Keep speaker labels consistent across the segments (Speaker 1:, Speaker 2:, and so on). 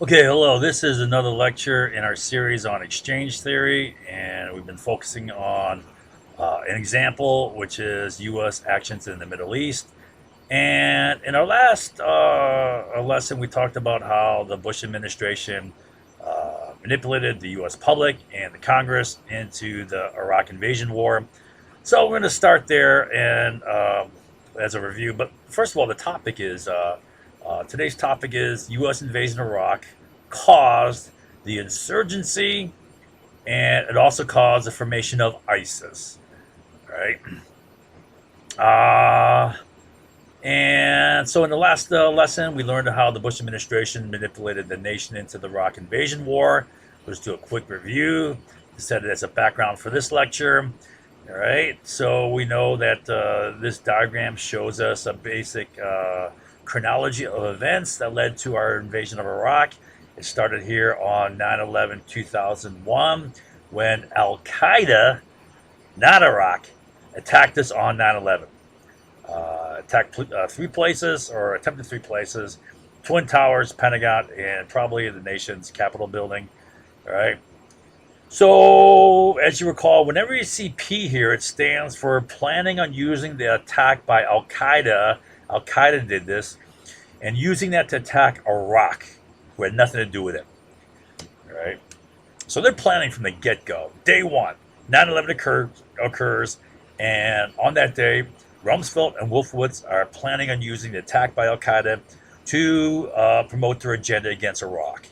Speaker 1: Okay, hello. This is another lecture in our series on exchange theory, and we've been focusing on an example, which is U.S. actions in the Middle East. And in our last lesson, we talked about how the Bush administration manipulated the U.S. public and the Congress into the Iraq invasion war. So we're going to start there and as a review. But first of all, the topic is today's topic is U.S. invasion of Iraq caused the insurgency, and it also caused the formation of ISIS. Right. Uh, and so in the last lesson, we learned how the Bush administration manipulated the nation into the Iraq invasion war. Let's do a quick review. Set it as a background for this lecture. All right, so we know that this diagram shows us a basic chronology of events that led to our invasion of Iraq. It started here on 9/11/2001 when Al Qaeda, not Iraq, attacked us on 9/11. Attacked three places, or attempted three places: Twin Towers, Pentagon, and probably the nation's Capitol building. All right. So, as you recall, whenever you see P here, it stands for planning on using the attack by Al Qaeda. Al Qaeda did this, and using that to attack Iraq, who had nothing to do with it. All right. So they're planning from the get go. Day one, 9/11 occurs, and on that day, Rumsfeld and Wolfowitz are planning on using the attack by Al Qaeda to promote their agenda against Iraq.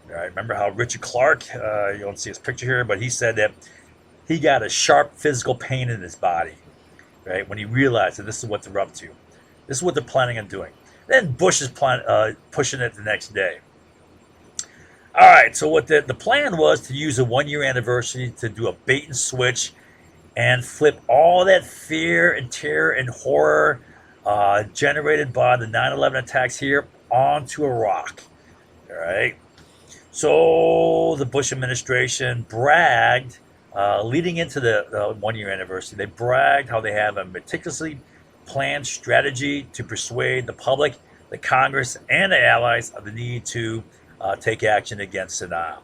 Speaker 1: All right, remember how Richard Clark, you don't see his picture here, but he said that he got a sharp physical pain in his body, right, when he realized that this is what they're up to. This is what they're planning on doing. Then Bush is pushing it the next day. All right, so what the plan was to use a 1 year anniversary to do a bait and switch and flip all that fear and terror and horror generated by the 9/11 attacks here onto Iraq. All right. So the Bush administration bragged, leading into the 1 year anniversary, they bragged how they have a meticulously planned strategy to persuade the public, the Congress, and the allies of the need to take action against Saddam.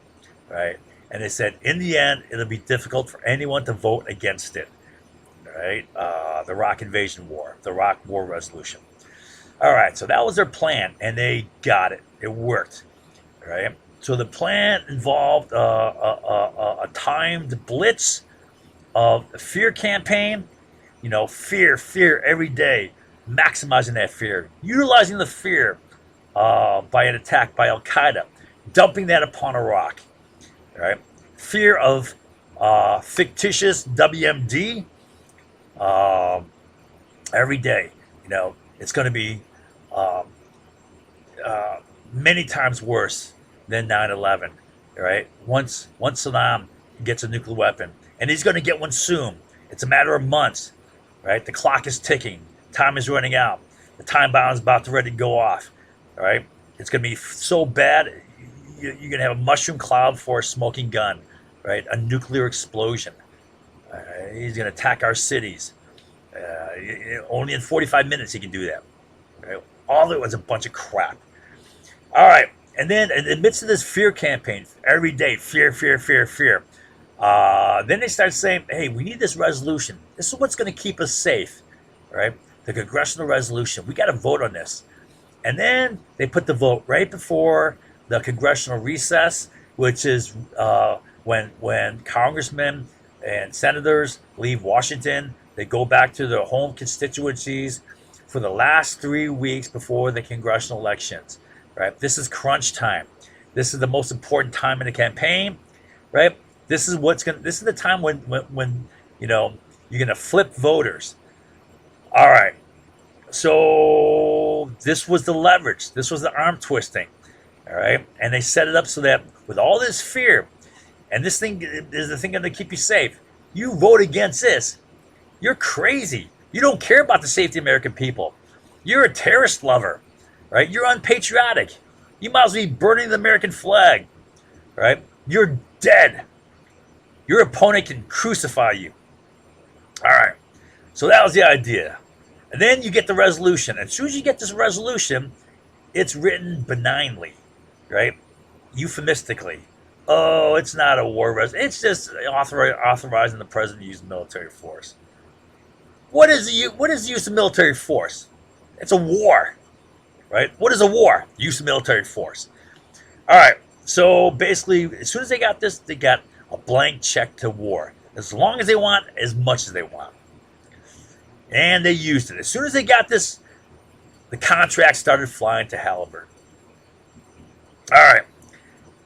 Speaker 1: Right? And they said, in the end, it'll be difficult for anyone to vote against it. Right? The Iraq invasion war, the Iraq war resolution. All right, so that was their plan, and they got it. It worked. Right? So the plan involved a timed blitz of a fear campaign. You know, fear every day, maximizing that fear, utilizing the fear by an attack by Al Qaeda, dumping that upon Iraq. Right? Fear of fictitious WMD every day. You know, it's going to be many times worse than 9/11. Right? Once Saddam gets a nuclear weapon, and he's going to get one soon. It's a matter of months. Right? The clock is ticking. Time is running out. The time bomb is about to ready to go off. All right? It's going to be so bad. You're going to have a mushroom cloud for a smoking gun, right? A nuclear explosion. He's going to attack our cities. Only in 45 minutes he can do that. Right? All of it was a bunch of crap. All right. And then in the midst of this fear campaign, every day, fear. Then they start saying, hey, we need this resolution. This is what's going to keep us safe, right? The congressional resolution. We got to vote on this. And then they put the vote right before the congressional recess, which is when congressmen and senators leave Washington. They go back to their home constituencies for the last 3 weeks before the congressional elections. Right? This is crunch time. This is the most important time in the campaign. Right? This is the time when you know you're gonna flip voters. All right. So this was the leverage. This was the arm twisting. All right. And they set it up so that with all this fear, and this thing is the thing going to keep you safe, you vote against this. You're crazy. You don't care about the safety of American people. You're a terrorist lover. Right? You're unpatriotic. You might as well be burning the American flag. Right? You're dead. Your opponent can crucify you. All right. So that was the idea. And then you get the resolution. As soon as you get this resolution, it's written benignly, right? euphemistically, oh, it's not a war resolution. It's just authorizing the president to use military force. What is the use of military force? It's a war, right? What is a war? Use of military force. All right. So basically, as soon as they got this, they got a blank check to war. As long as they want, as much as they want. And they used it. As soon as they got this, the contract started flying to Halliburton. All right.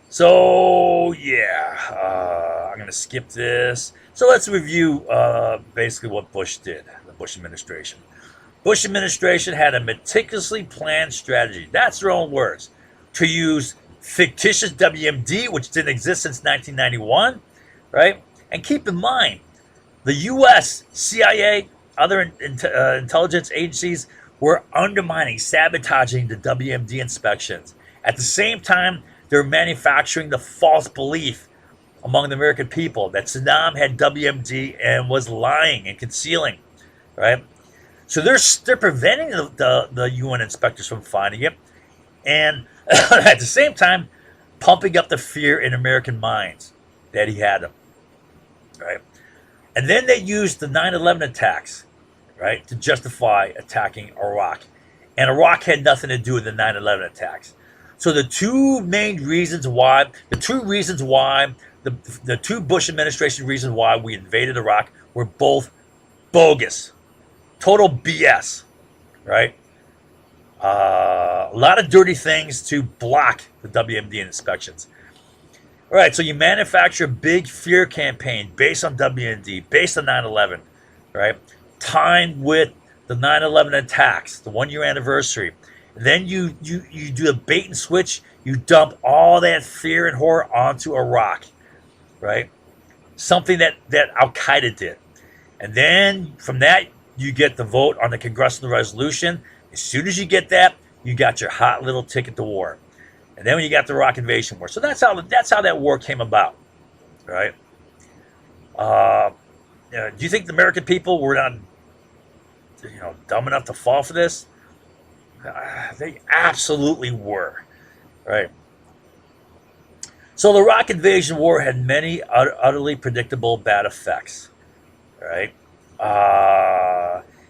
Speaker 1: So, yeah, I'm going to skip this. So let's review basically what Bush did, the Bush administration. Bush administration had a meticulously planned strategy. That's their own words. To use fictitious WMD, which didn't exist since 1991, right? And keep in mind, the U.S., CIA, other intelligence agencies were undermining, sabotaging the WMD inspections. At the same time, they're manufacturing the false belief among the American people that Saddam had WMD and was lying and concealing, right? So they're preventing the UN inspectors from finding it, and at the same time, pumping up the fear in American minds that he had them, right? And then they used the 9/11 attacks, right, to justify attacking Iraq, and Iraq had nothing to do with the 9/11 attacks. So the two reasons why the two Bush administration reasons why we invaded Iraq were both bogus, total BS, right? A lot of dirty things to block the WMD inspections. All right, so you manufacture a big fear campaign based on WMD, based on 9/11, right? Timed with the 9/11 attacks, the 1 year anniversary. And then you do a bait and switch. You dump all that fear and horror onto Iraq, right? Something that Al Qaeda did, and then from that you get the vote on the congressional resolution. As soon as you get that, you got your hot little ticket to war. And then when you got the Iraq invasion war, so that's how that war came about, right? Do you think the American people were not, dumb enough to fall for this? They absolutely were, right? So the Iraq invasion war had many utterly predictable bad effects, right?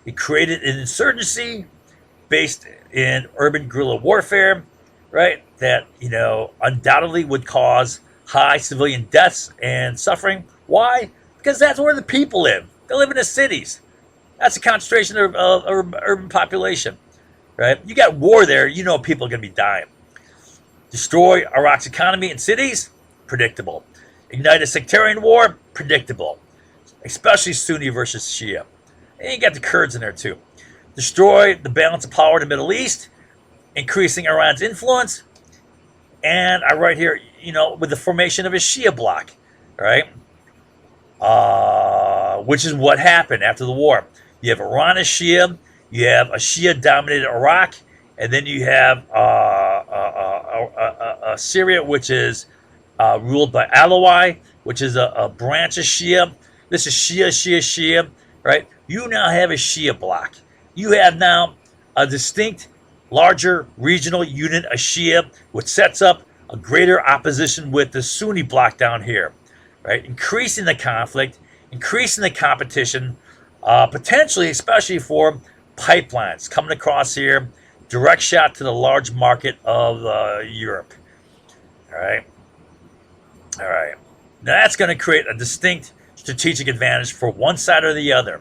Speaker 1: It created an insurgency based in urban guerrilla warfare, right? That undoubtedly would cause high civilian deaths and suffering. Why? Because that's where the people live. They live in the cities. That's a concentration of urban population, right? You got war there, people are going to be dying. Destroy Iraq's economy and cities? Predictable. Ignite a sectarian war? Predictable. Especially Sunni versus Shia. And you got the Kurds in there too. Destroy the balance of power in the Middle East, increasing Iran's influence. And I write here, with the formation of a Shia bloc, right? Which is what happened after the war. You have Iran as Shia, you have a Shia-dominated Iraq, and then you have Syria, which is ruled by Alawi, which is a branch of Shia. This is Shia, right? You now have a Shia bloc. You have now a distinct, larger regional unit of Shia, which sets up a greater opposition with the Sunni bloc down here, right? Increasing the conflict, increasing the competition, potentially, especially for pipelines coming across here, direct shot to the large market of Europe. All right. Now that's going to create a distinct strategic advantage for one side or the other.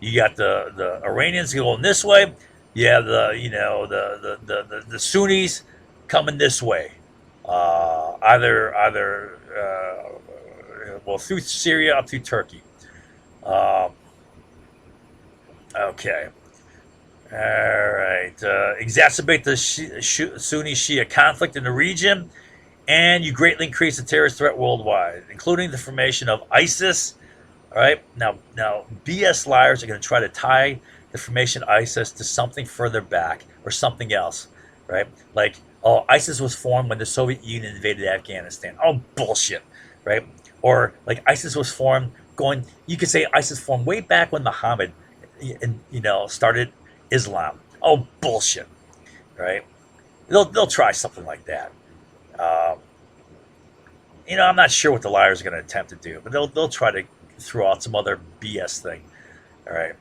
Speaker 1: You got the Iranians going this way. You have the Sunnis coming this way. Either through Syria up through Turkey. Okay. All right. Exacerbate the Sunni-Shia conflict in the region, and you greatly increase the terrorist threat worldwide, including the formation of ISIS. All right. Now, BS liars are going to try to tie the formation of ISIS to something further back or something else, right? Like, ISIS was formed when the Soviet Union invaded Afghanistan. Oh, bullshit, right? Or like ISIS was formed you could say ISIS formed way back when Muhammad, started Islam. Oh, bullshit, right? They'll try something like that. I'm not sure what the liars are going to attempt to do, but they'll try to throw out some other BS thing. All right.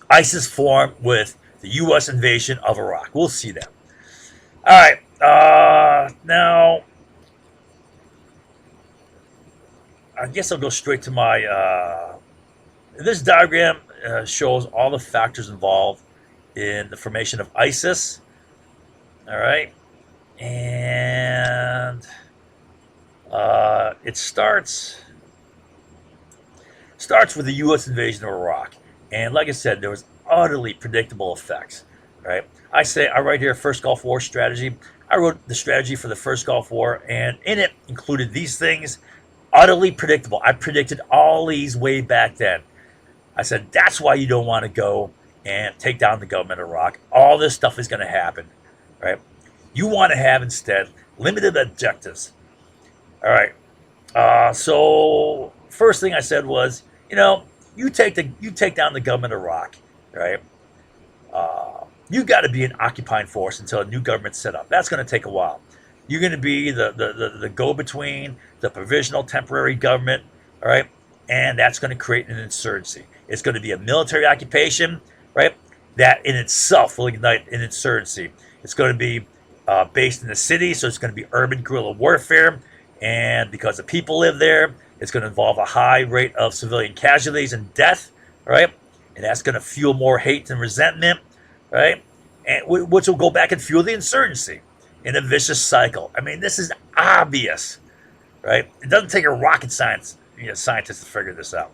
Speaker 1: ISIS formed with the U.S. invasion of Iraq. We'll see that. All right. Now, I guess I'll go straight to my. This diagram shows all the factors involved in the formation of ISIS. All right. And it starts with the U.S. invasion of Iraq, and like I said, there was utterly predictable effects. Right? I write here first Gulf War strategy. I wrote the strategy for the first Gulf War, and in it included these things, utterly predictable. I predicted all these way back then. I said that's why you don't want to go and take down the government of Iraq. All this stuff is going to happen, right? You want to have instead limited objectives. All right. So first thing I said was, you take down the government of Iraq, right? You got to be an occupying force until a new government's set up. That's going to take a while. You're going to be the go-between, the provisional temporary government, all right? And that's going to create an insurgency. It's going to be a military occupation, right? That in itself will ignite an insurgency. It's going to be based in the city, so it's going to be urban guerrilla warfare. And because the people live there, it's going to involve a high rate of civilian casualties and death, right? And that's going to fuel more hate and resentment, right? And which will go back and fuel the insurgency in a vicious cycle. I mean, this is obvious, right? It doesn't take a rocket scientist to figure this out.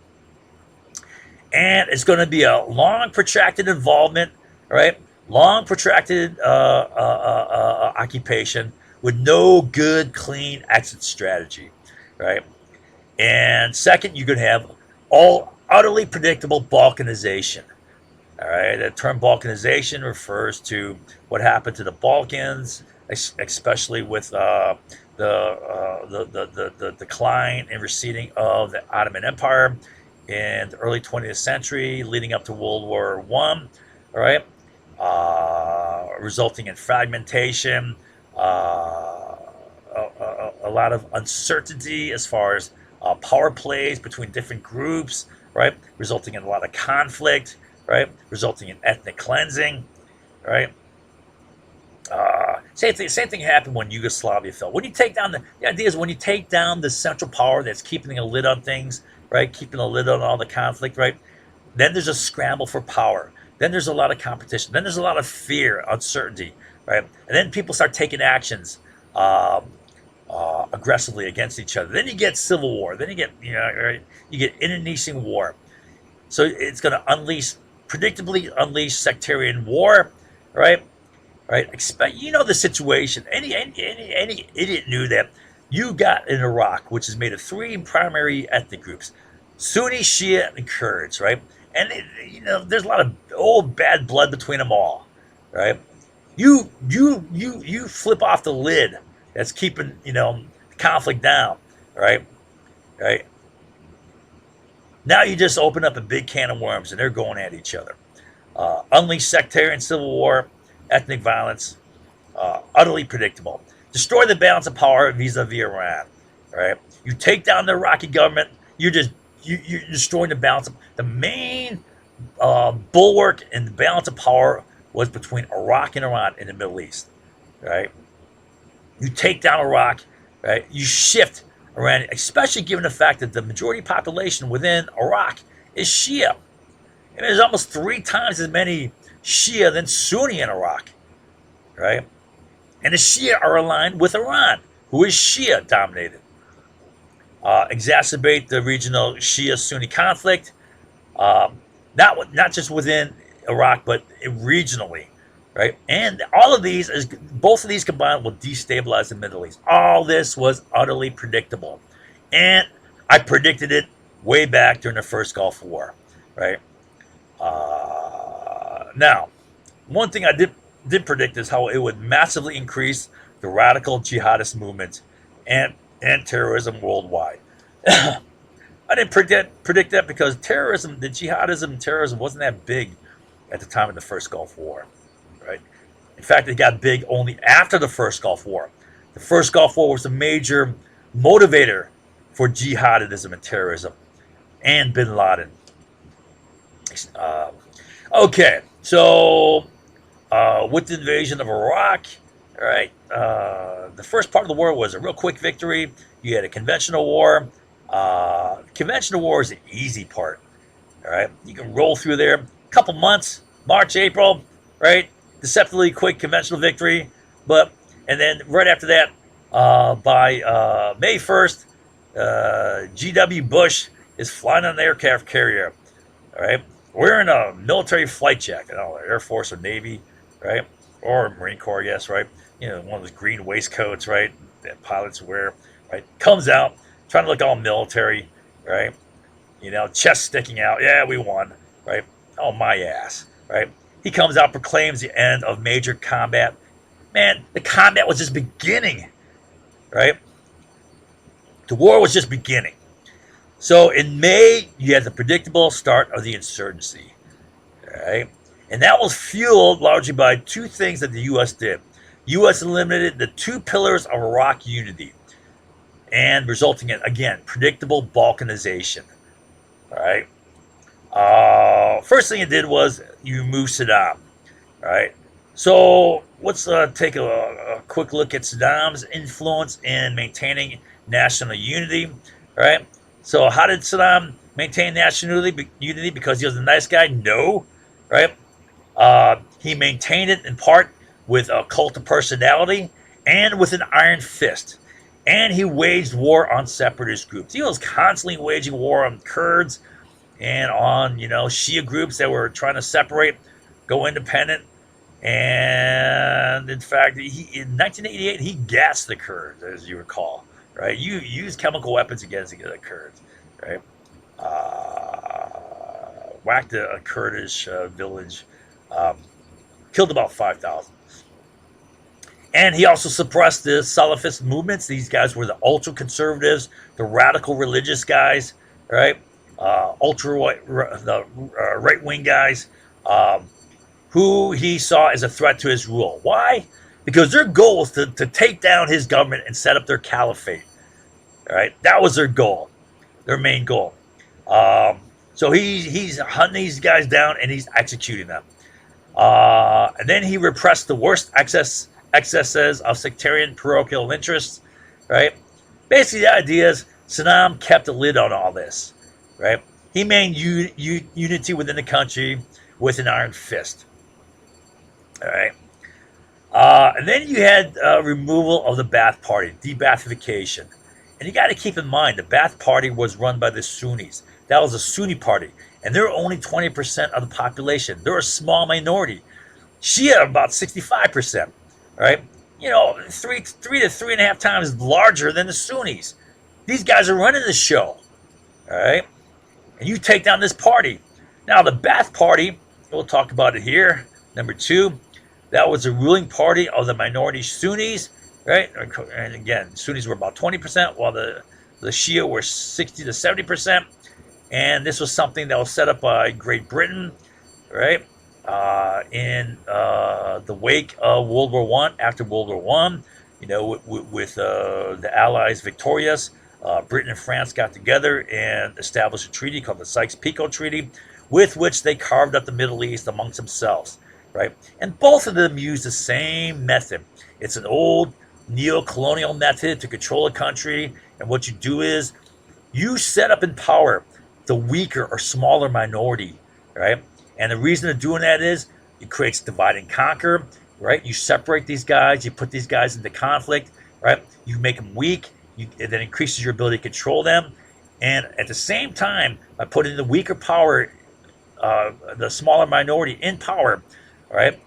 Speaker 1: And it's going to be a long, protracted involvement, right? Long, protracted occupation with no good, clean exit strategy, right? And second, you're going to have all utterly predictable balkanization. All right, the term balkanization refers to what happened to the Balkans, especially with the decline and receding of the Ottoman Empire in the early 20th century, leading up to World War I. All right, resulting in fragmentation, a lot of uncertainty as far as power plays between different groups, right? Resulting in a lot of conflict, right? Resulting in ethnic cleansing, right? Same thing happened when Yugoslavia fell. When you take down the idea is when you take down the central power that's keeping a lid on things, right? Keeping a lid on all the conflict, right? Then there's a scramble for power. Then there's a lot of competition. Then there's a lot of fear, uncertainty, right? And then people start taking actions aggressively against each other. Then you get civil war. Then you get you get internecine war. So it's going to predictably unleash sectarian war, right? Right. The situation. Any idiot knew that you got in Iraq, which is made of three primary ethnic groups: Sunni, Shia, and Kurds, right? And there's a lot of old bad blood between them all, right? You flip off the lid that's keeping conflict down, right? Right. Now you just open up a big can of worms, and they're going at each other. Unleash sectarian civil war, ethnic violence, utterly predictable. Destroy the balance of power vis-a-vis Iran. Right? You take down the Iraqi government. You're destroying the balance. The main bulwark and the balance of power was between Iraq and Iran in the Middle East. Right? You take down Iraq. Right? You shift Iran, especially given the fact that the majority population within Iraq is Shia. And there's almost 3 times as many Shia than Sunni in Iraq, right? And the Shia are aligned with Iran, who is Shia dominated. Exacerbate the regional Shia-Sunni conflict, not just within Iraq, but regionally, right? And both of these combined will destabilize the Middle East. All this was utterly predictable, and I predicted it way back during the first Gulf War, right? Now, one thing I did predict is how it would massively increase the radical jihadist movement and terrorism worldwide. I didn't predict that because the jihadism and terrorism wasn't that big at the time of the first Gulf War, right? In fact, it got big only after the first Gulf War. The first Gulf War was a major motivator for jihadism and terrorism and bin Laden. Uh, okay, so with the invasion of Iraq, all right, the first part of the war was a real quick victory. You had a conventional war. Conventional war is the easy part. All right, you can roll through there. A couple months, March, April, right? Deceptively quick conventional victory, but and then right after that, by May 1st, G.W. Bush is flying on an aircraft carrier. All right, wearing a military flight jacket, Air Force or Navy, right, or Marine Corps, yes, right. One of those green waistcoats, right, that pilots wear, right. Comes out trying to look all military, right. Chest sticking out. Yeah, we won, right. Oh my ass, right. He comes out, proclaims the end of major combat. Man, the combat was just beginning, right. The war was just beginning. So in May, you had the predictable start of the insurgency, right? And that was fueled largely by two things that the U.S. did. U.S. eliminated the two pillars of Iraq unity and resulting in, again, predictable Balkanization, all right? First thing it did was you removed Saddam, all right? So let's take a quick look at Saddam's influence in maintaining national unity, all right? So how did Saddam maintain national unity? Because he was a nice guy? No, right? He maintained it in part with a cult of personality and with an iron fist. And he waged war on separatist groups. He was constantly waging war on Kurds and on, Shia groups that were trying to separate, go independent. And in fact, in 1988, he gassed the Kurds, as you recall. Right, you use chemical weapons against the Kurds, right? Whacked a Kurdish village, killed about 5,000. And he also suppressed the Salafist movements. These guys were the ultra conservatives, the radical religious guys, right? The right wing guys, who he saw as a threat to his rule. Why? Because their goal was to take down his government and set up their caliphate. All right, that was their goal, their main goal. So he's hunting these guys down and he's executing them. And then he repressed the worst excesses of sectarian parochial interests. Right. Basically, the idea is Saddam kept a lid on all this. Right. He maintained unity within the country with an iron fist. All right. And then you had removal of the Ba'ath Party, de-Ba'athification. And you got to keep in mind, the Ba'ath Party was run by the Sunnis. That was a Sunni party. And they're only 20% of the population. They're a small minority. Shia are about 65%. Right? 3 to 3.5 times larger than the Sunnis. These guys are running the show. All right? And you take down this party. Now, the Ba'ath Party, we'll talk about it here. Number 2. That was the ruling party of the minority Sunnis, right? And again, Sunnis were about 20%, while the Shia were 60 to 70%. And this was something that was set up by Great Britain, right? In the wake of World War I, after World War I, with the Allies victorious, Britain and France got together and established a treaty called the Sykes-Picot Treaty, with which they carved up the Middle East amongst themselves. Right? And both of them use the same method. It's an old neo-colonial method to control a country. And what you do is you set up in power the weaker or smaller minority, right? And the reason of doing that is it creates divide and conquer, right? You separate these guys, you put these guys into conflict, right? You make them weak, it then increases your ability to control them. And at the same time, by putting the weaker power, the smaller minority in power, right?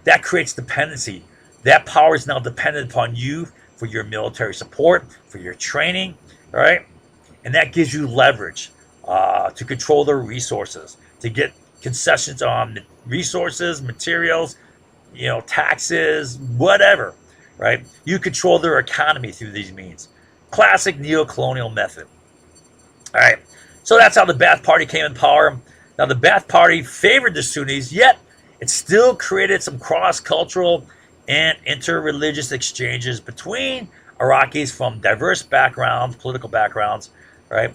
Speaker 1: That creates dependency. That power is now dependent upon you for your military support, for your training, right? And that gives you leverage to control their resources, to get concessions on resources, materials, taxes, whatever, right? You control their economy through these means. Classic neo-colonial method. All right. So that's how the Ba'ath Party came in power. Now, the Ba'ath Party favored the Sunnis, yet it still created some cross-cultural and inter-religious exchanges between Iraqis from diverse backgrounds, political backgrounds, right?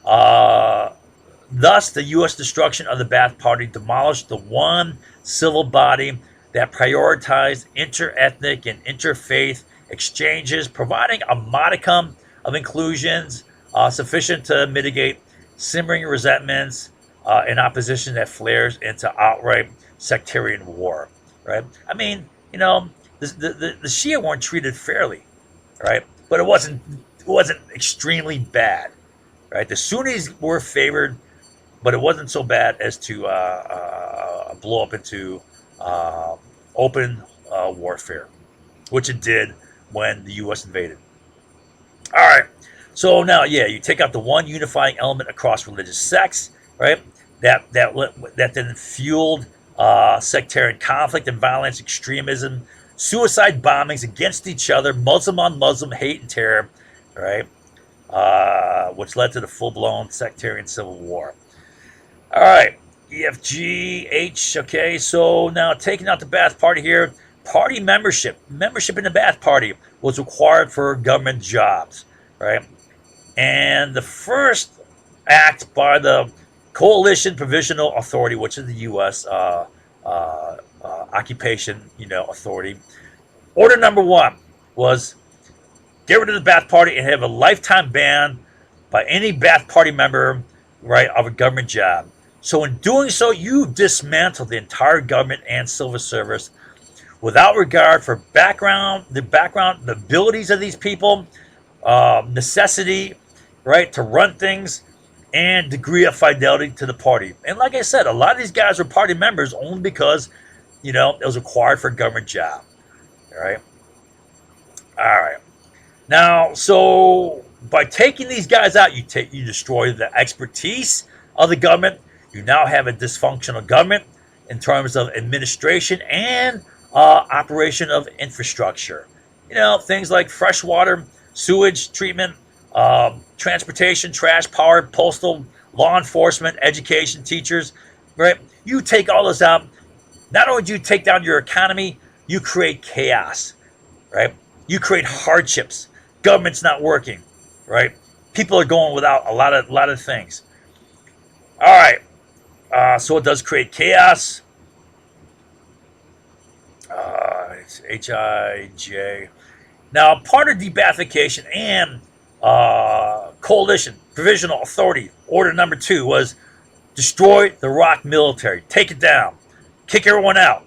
Speaker 1: Uh, Thus, the U.S. destruction of the Ba'ath Party demolished the one civil body that prioritized inter-ethnic and interfaith exchanges, providing a modicum of inclusions sufficient to mitigate simmering resentments and opposition that flares into outright sectarian war. Right? I mean, the Shia weren't treated fairly, right? But it wasn't extremely bad, right? The Sunnis were favored, but it wasn't so bad as to blow up into open warfare, which it did when the U.S. invaded. All right. So now, yeah, you take out the one unifying element across religious sects, right? That then fueled sectarian conflict and violence, extremism, suicide bombings against each other, Muslim on Muslim hate and terror, right? Which led to the full-blown sectarian civil war. All right, EFGH. Okay, so now taking out the Ba'ath Party here, party membership in the Ba'ath Party was required for government jobs, right? And the first act by the Coalition Provisional Authority, which is the U.S. Occupation, authority. Order number 1 was get rid of the Ba'ath Party and have a lifetime ban by any Ba'ath Party member, right, of a government job. So in doing so, you dismantle the entire government and civil service without regard for the abilities of these people, necessity, right, to run things, and degree of fidelity to the party. And like I said, a lot of these guys were party members only because, it was required for a government job. All right. All right. Now, so by taking these guys out, you destroy the expertise of the government. You now have a dysfunctional government in terms of administration and operation of infrastructure. Things like fresh water, sewage treatment, transportation, trash, power, postal, law enforcement, education, teachers, right? You take all this out. Not only do you take down your economy, you create chaos, right? You create hardships. Government's not working, right? People are going without a lot of things. All right. So it does create chaos. It's HIJ. Now, part of debathification and Coalition Provisional Authority, order number 2, was destroy the Iraq military. Take it down. Kick everyone out.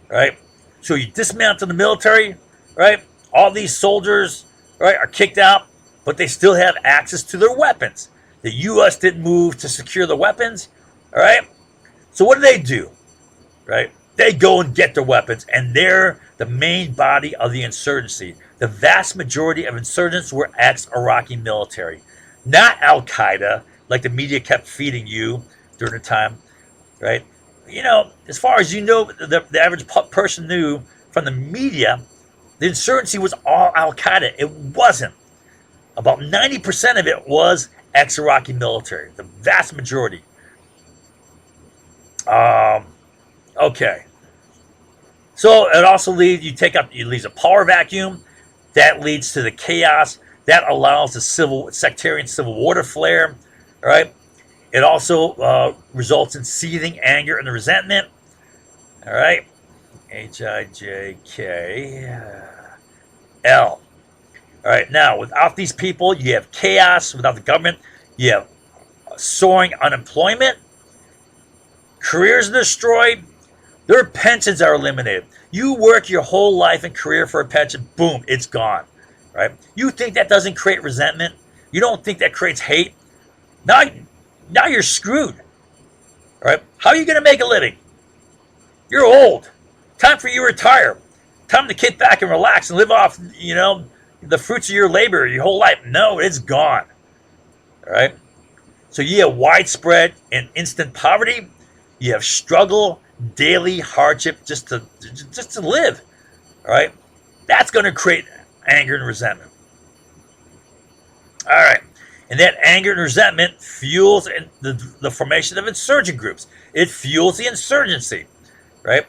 Speaker 1: Right? So you dismantle the military, right? All these soldiers, right, are kicked out, but they still have access to their weapons. The U.S. didn't move to secure the weapons. All right. So what do? Right? They go and get their weapons, and they're the main body of the insurgency. The vast majority of insurgents were ex-Iraqi military, not Al-Qaeda, like the media kept feeding you during the time, right? As far as the average person knew from the media, the insurgency was all Al-Qaeda. It wasn't. About 90% of it was ex-Iraqi military, the vast majority. Okay. So it also leads a power vacuum that leads to the chaos that allows the sectarian civil war to flare. All right. It also results in seething anger and resentment. All right. HIJKL. All right. Now, without these people, you have chaos. Without the government, you have soaring unemployment. Careers are destroyed. Their pensions are eliminated. You work your whole life and career for a pension. Boom, it's gone. Right? You think that doesn't create resentment? You don't think that creates hate? Now you're screwed. Right? How are you going to make a living? You're old. Time for you to retire. Time to kick back and relax and live off, the fruits of your labor your whole life. No, it's gone. All right? So you have widespread and instant poverty. You have struggle, daily hardship just to live. All right? That's going to create anger and resentment. All right. And that anger and resentment fuels the formation of insurgent groups. It fuels the insurgency. Right?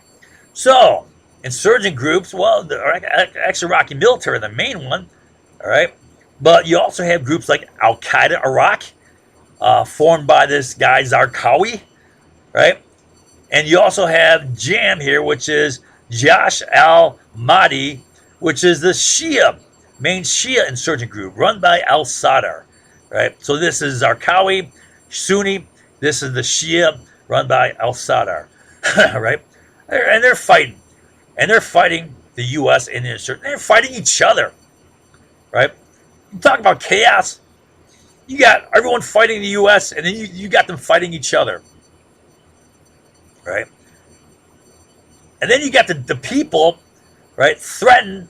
Speaker 1: So, Insurgent groups, well, the ex-Iraqi military, the main one, all right? But you also have groups like Al-Qaeda Iraq, formed by this guy Zarqawi, right? And you also have JAM here, which is Josh al-Mahdi, which is the main Shia insurgent group run by al-Sadr, right? So this is Zarqawi, Sunni. This is the Shia run by al-Sadr, right? And they're fighting. And they're fighting the U.S. and the insurgent. They're fighting each other, right? You talk about chaos. You got everyone fighting the U.S. and then you got them fighting each other, right? And then you got the people, right, threatened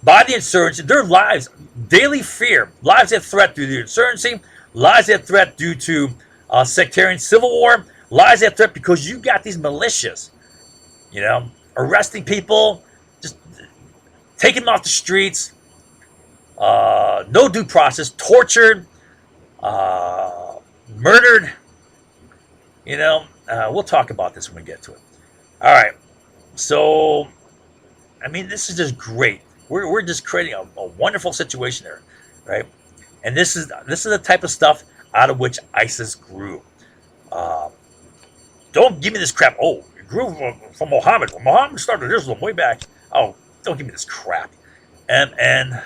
Speaker 1: by the insurgency, their lives, daily fear, lives at threat due to the insurgency, lives at threat due to sectarian civil war, lives at threat because you got these militias, you know, arresting people, just taking them off the streets, no due process, tortured, murdered. You know, we'll talk about this when we get to it. All right. So, I mean, this is just great. We're just creating a wonderful situation there, right? And this is the type of stuff out of which ISIS grew. Don't give me this crap. Oh, it grew from Muhammad. Well, Muhammad started Islam way back. Oh, don't give me this crap. And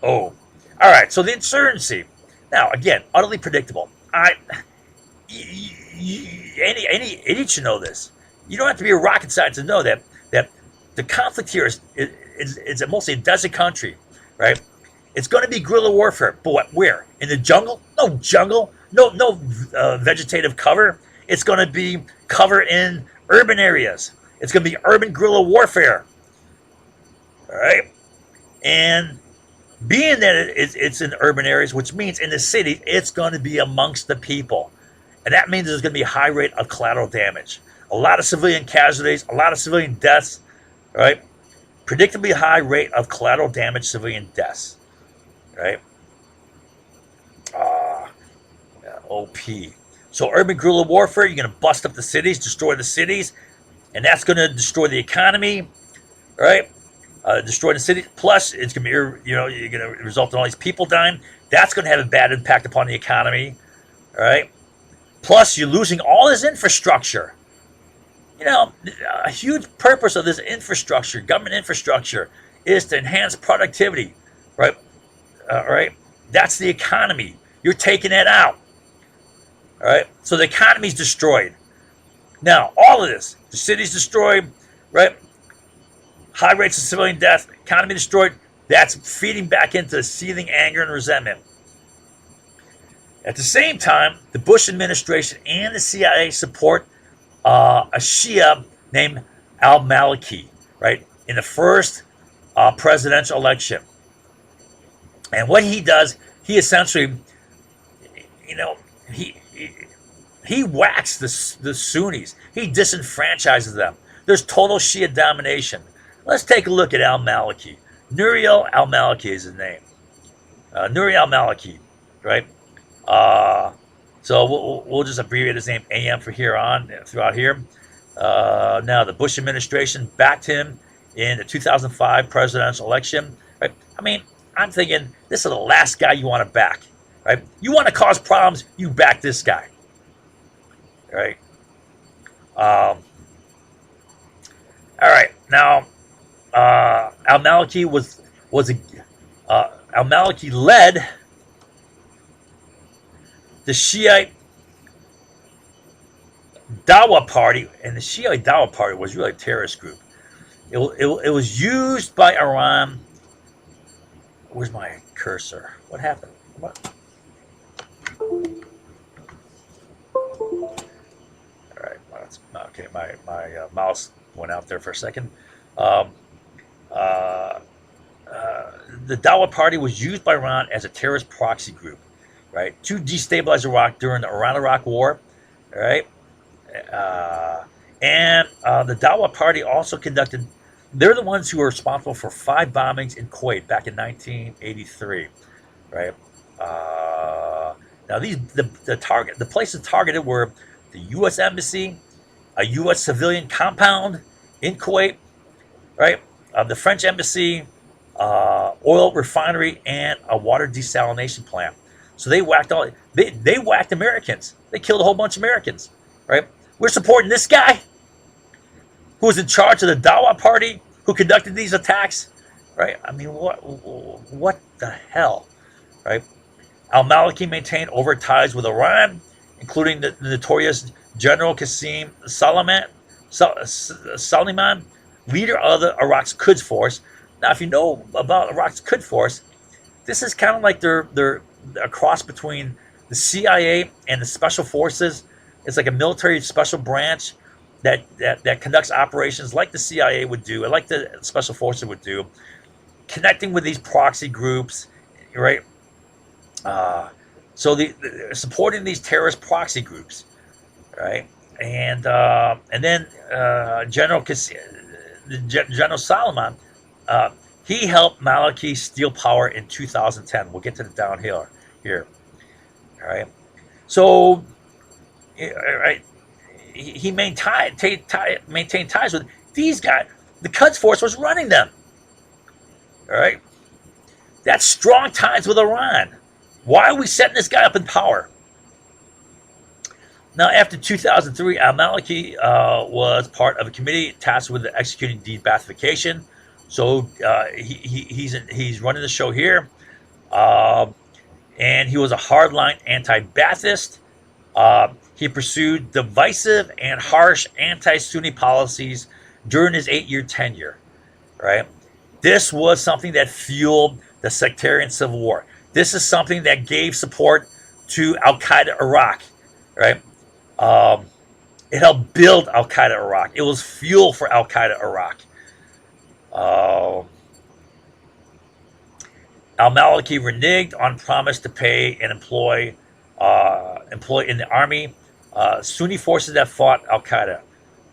Speaker 1: oh, all right. So the insurgency. Now, again, utterly predictable. Any idiot should know this. You don't have to be a rocket scientist to know that the conflict here is mostly a desert country, right? It's going to be guerrilla warfare, but what? Where? In the jungle? No jungle. No vegetative cover. It's going to be cover in urban areas. It's going to be urban guerrilla warfare, all right? And being that it's in urban areas, which means in the cities, it's going to be amongst the people. And that means there's going to be a high rate of collateral damage. A lot of civilian casualties, a lot of civilian deaths, right? Predictably high rate of collateral damage, civilian deaths, right? OP. So urban guerrilla warfare, you're going to bust up the cities, destroy the cities, and that's going to destroy the economy, right? Destroy the city. Plus, it's going to be, you're going to result in all these people dying. That's going to have a bad impact upon the economy, all right? Plus, you're losing all this infrastructure. You know, a huge purpose of this infrastructure, government infrastructure, is to enhance productivity, right? Right? That's the economy. You're taking it out, all right? So the economy's destroyed. Now, all of this, the city's destroyed, right? High rates of civilian death, economy destroyed. That's feeding back into seething anger and resentment. At the same time, the Bush administration and the CIA support a Shia named al-Maliki, right, in the first presidential election. And what he does, he essentially, you know, he whacks the Sunnis. He disenfranchises them. There's total Shia domination. Let's take a look at al-Maliki. Nouri al-Maliki is his name. Nouri al-Maliki, right? So we'll just abbreviate his name AM for here on, throughout here. Now, the Bush administration backed him in the 2005 presidential election. Right? I mean, I'm thinking this is the last guy you want to back. Right? You want to cause problems, you back this guy. Right? All right. Now, al-Maliki al-Maliki led the Shiite Dawa Party, and the Shiite Dawa Party was really a terrorist group. It was used by Iran. Where's my cursor? What happened? What? All right. Okay. My mouse went out there for a second. The Dawa Party was used by Iran as a terrorist proxy group, right, to destabilize Iraq during the Iran-Iraq War, right? And the Dawa Party also conducted, they're the ones who were responsible for 5 bombings in Kuwait back in 1983, right? Now the places targeted were the U.S. Embassy, a U.S. civilian compound in Kuwait, right? The French embassy, oil refinery, and a water desalination plant. So they whacked all. They whacked Americans. They killed a whole bunch of Americans, right? We're supporting this guy who was in charge of the Dawa party who conducted these attacks, right? I mean, what the hell, right? Al-Maliki maintained overt ties with Iran, including the notorious General Qasem Soleiman, leader of the Iraq's Quds Force. Now, if you know about Iraq's Quds Force, this is kind of like they're a cross between the CIA and the Special Forces. It's like a military special branch that conducts operations like the CIA would do, and like the Special Forces would do, connecting with these proxy groups, right? So supporting these terrorist proxy groups, right? And then General Solomon, he helped Maliki steal power in 2010. We'll get to the downhill here, all right? So, right, he maintained ties with these guys. The Quds Force was running them, all right? That's strong ties with Iran. Why are we setting this guy up in power? Now, after 2003, al-Maliki was part of a committee tasked with executing de-Baathification. So he's running the show here. And he was a hardline anti-Baathist. He pursued divisive and harsh anti-Sunni policies during his 8-year tenure, right? This was something that fueled the sectarian civil war. This is something that gave support to Al-Qaeda Iraq, right? It helped build Al-Qaeda Iraq. It was fuel for Al-Qaeda Iraq. Al-Maliki reneged on promise to pay and employ in the army Sunni forces that fought Al-Qaeda.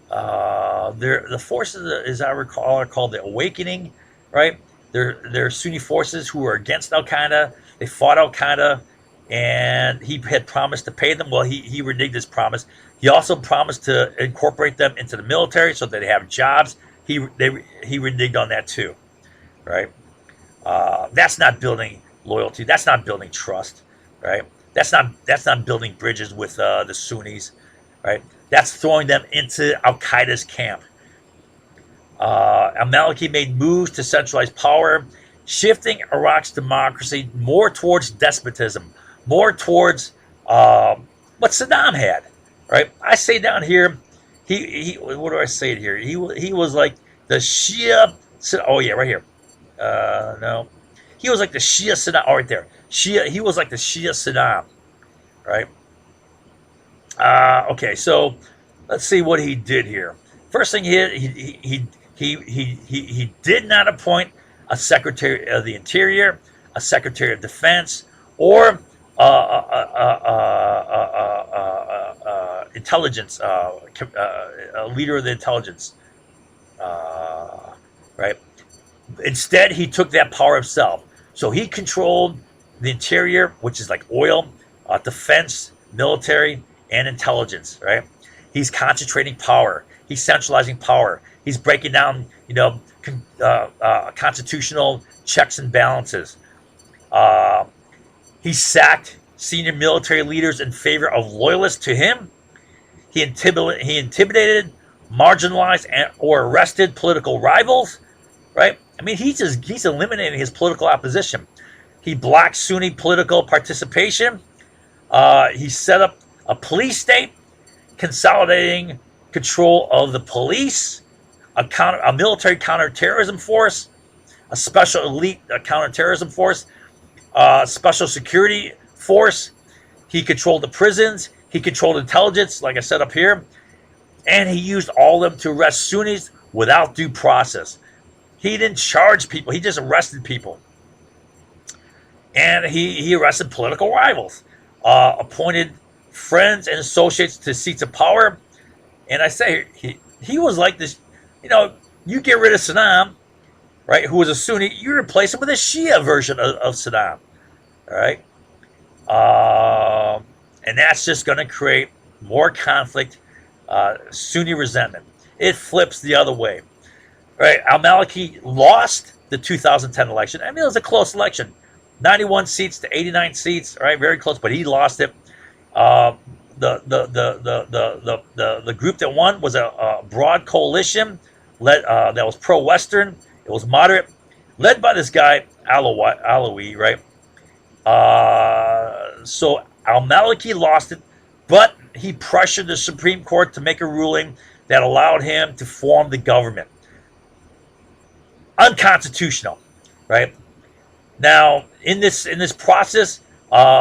Speaker 1: The forces, as I recall, are called the Awakening, right? They're Sunni forces who were against Al-Qaeda. They fought Al-Qaeda, and he had promised to pay them. Well, he reneged his promise. He also promised to incorporate them into the military so that they have jobs. He reneged on that too, right? That's not building loyalty. That's not building trust, right? That's not building bridges with the Sunnis, right? That's throwing them into Al-Qaeda's camp. Al-Maliki made moves to centralize power, shifting Iraq's democracy more towards despotism, more towards what Saddam had, right? I say down here, he what do I say here? He was like the Shia. Oh yeah, right here. No, he was like the Shia Saddam. Oh, right there. He was like the Shia Saddam, right? Okay, so let's see what he did here. First thing he did not appoint a Secretary of the Interior, a Secretary of Defense, or intelligence, a leader of the intelligence, right? Instead, he took that power himself. So he controlled the interior, which is like oil, defense, military, and intelligence, right? He's concentrating power. He's centralizing power. He's breaking down, constitutional checks and balances. He sacked senior military leaders in favor of loyalists to him. He intimidated, marginalized, or arrested political rivals, right? I mean, he's eliminating his political opposition. He blocked Sunni political participation. He set up a police state, consolidating control of the police, a military counterterrorism force, a special elite counterterrorism force, special security force. He controlled the prisons. He controlled intelligence, like I said up here. And he used all of them to arrest Sunnis without due process. He didn't charge people. He just arrested people. And he arrested political rivals, appointed friends and associates to seats of power. And I say he was like this, you get rid of Saddam, right, who was a Sunni, you replace him with a Shia version of Saddam, all right? And that's just going to create more conflict, Sunni resentment. It flips the other way. Right? Al-Maliki lost the 2010 election. I mean, it was a close election, 91 seats to 89 seats. Right, very close, but he lost it. Uh, the group that won was a broad coalition led that was pro-Western. It was moderate, led by this guy Alawi, right? So Al-Maliki lost it, but he pressured the Supreme Court to make a ruling that allowed him to form the government. Unconstitutional, right? Now, in this process,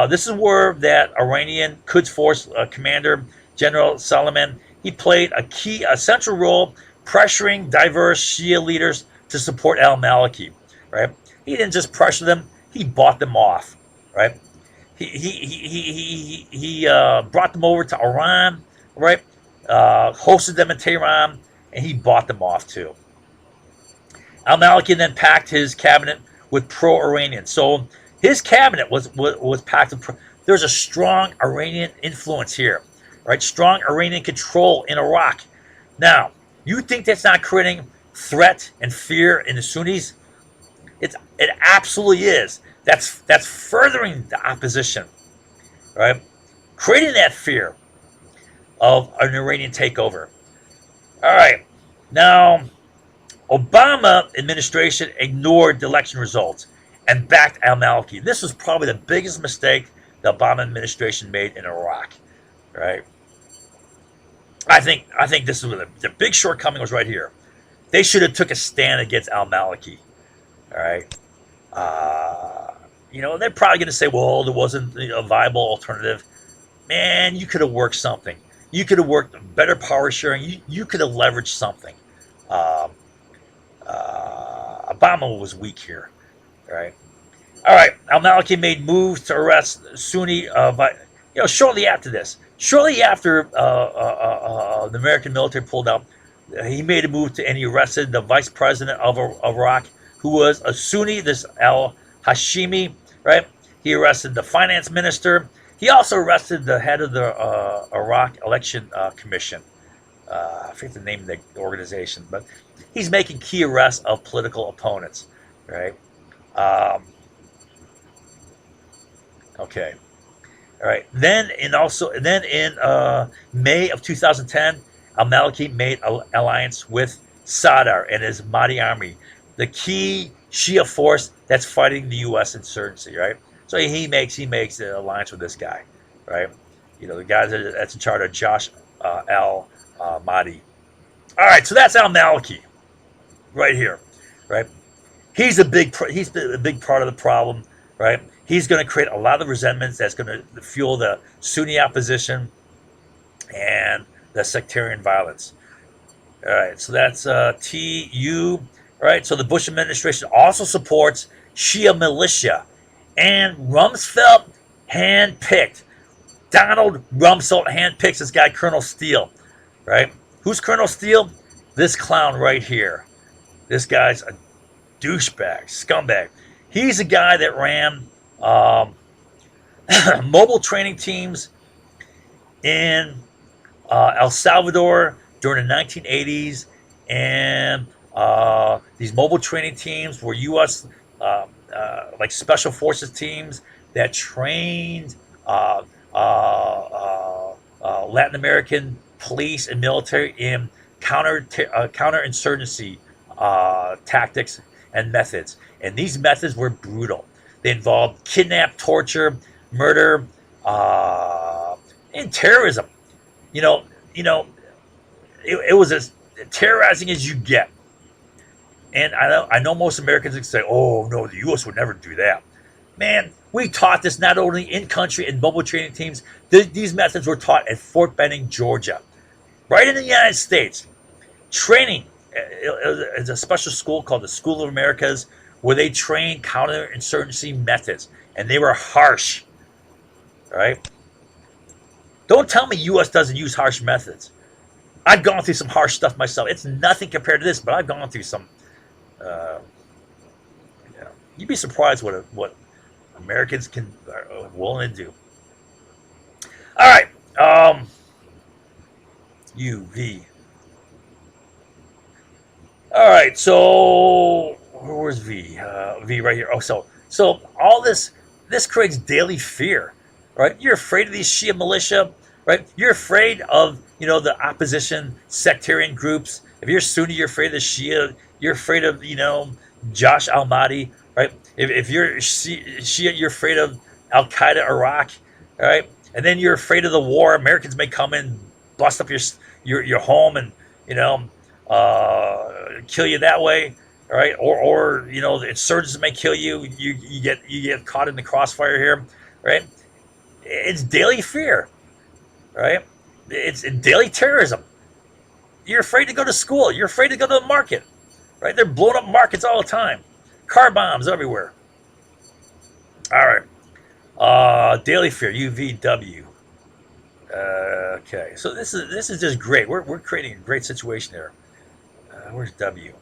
Speaker 1: this is where that Iranian Quds Force commander General Salman, he played a central role, pressuring diverse Shia leaders to support al-Maliki. Right? He didn't just pressure them; he bought them off. Right? He brought them over to Iran. Right? Hosted them in Tehran, and he bought them off too. Al-Maliki then packed his cabinet with pro-Iranian. So his cabinet was packed with there's a strong Iranian influence here, right? Strong Iranian control in Iraq. Now, you think that's not creating threat and fear in the Sunnis? It absolutely is. That's furthering the opposition, right? Creating that fear of an Iranian takeover. All right, now Obama administration ignored the election results and backed al-Maliki. This was probably the biggest mistake the Obama administration made in Iraq, right? I think this is the big shortcoming was right here. They should have took a stand against al-Maliki, all right? They're probably going to say, well, there wasn't a viable alternative. Man, you could have worked something. You could have worked better power sharing. You could have leveraged something. Um, Obama was weak here, right? All right, al-Maliki made moves to arrest Sunni, shortly after this. Shortly after the American military pulled out, he made a move and he arrested the vice president of Iraq, who was a Sunni, this al-Hashimi, right? He arrested the finance minister. He also arrested the head of the Iraq Election Commission. I forget the name of the organization, but he's making key arrests of political opponents, right? Okay, all right. Then in May of 2010, al-Maliki made an alliance with Sadr and his Mahdi army, the key Shia force that's fighting the U.S. insurgency, right? So he makes an alliance with this guy, right? The guy that's in charge of Josh al-Mahdi. All right, so that's al-Maliki right here, right? He's a big part of the problem, right? He's going to create a lot of resentments that's going to fuel the Sunni opposition and the sectarian violence. All right, so that's TU. All right, so the Bush administration also supports Shia militia, and Rumsfeld handpicked. Donald Rumsfeld handpicks this guy, Colonel Steele, right? Who's Colonel Steele? This clown right here. This guy's a douchebag, scumbag. He's a guy that ran mobile training teams in El Salvador during the 1980s, and these mobile training teams were U.S. Like special forces teams that trained Latin American police and military in counterinsurgency tactics and methods. And these methods were brutal. They involved kidnap, torture, murder, and terrorism. You know, it was as terrorizing as you get. And I know most Americans would say, "Oh no, the U.S. would never do that." Man, we taught this not only in country in mobile training teams. These methods were taught at Fort Benning, Georgia, right in the United States. Training is a special school called the School of Americas, where they train counterinsurgency methods, and they were harsh. Right? Don't tell me U.S. doesn't use harsh methods. I've gone through some harsh stuff myself. It's nothing compared to this, but I've gone through some. Uh, You'd be surprised what Americans are willing to do. All right, UV. All right, so where's V? V right here. Oh, so all this creates daily fear, right? You're afraid of these Shia militia, right? You're afraid of the opposition sectarian groups. If you're Sunni, you're afraid of the Shia. You're afraid of Josh Al Mahdi, right? If you're Shia, you're afraid of Al Qaeda Iraq, right? And then you're afraid of the war. Americans may come in, bust up your home, and you know kill you that way, right? Or the insurgents may kill you. You get caught in the crossfire here, right? It's daily fear, right? It's daily terrorism. You're afraid to go to school. You're afraid to go to the market, right? They're blowing up markets all the time. Car bombs everywhere. All right. Daily fear, UVW. Okay, so this is just great. We're creating a great situation here. Where's W?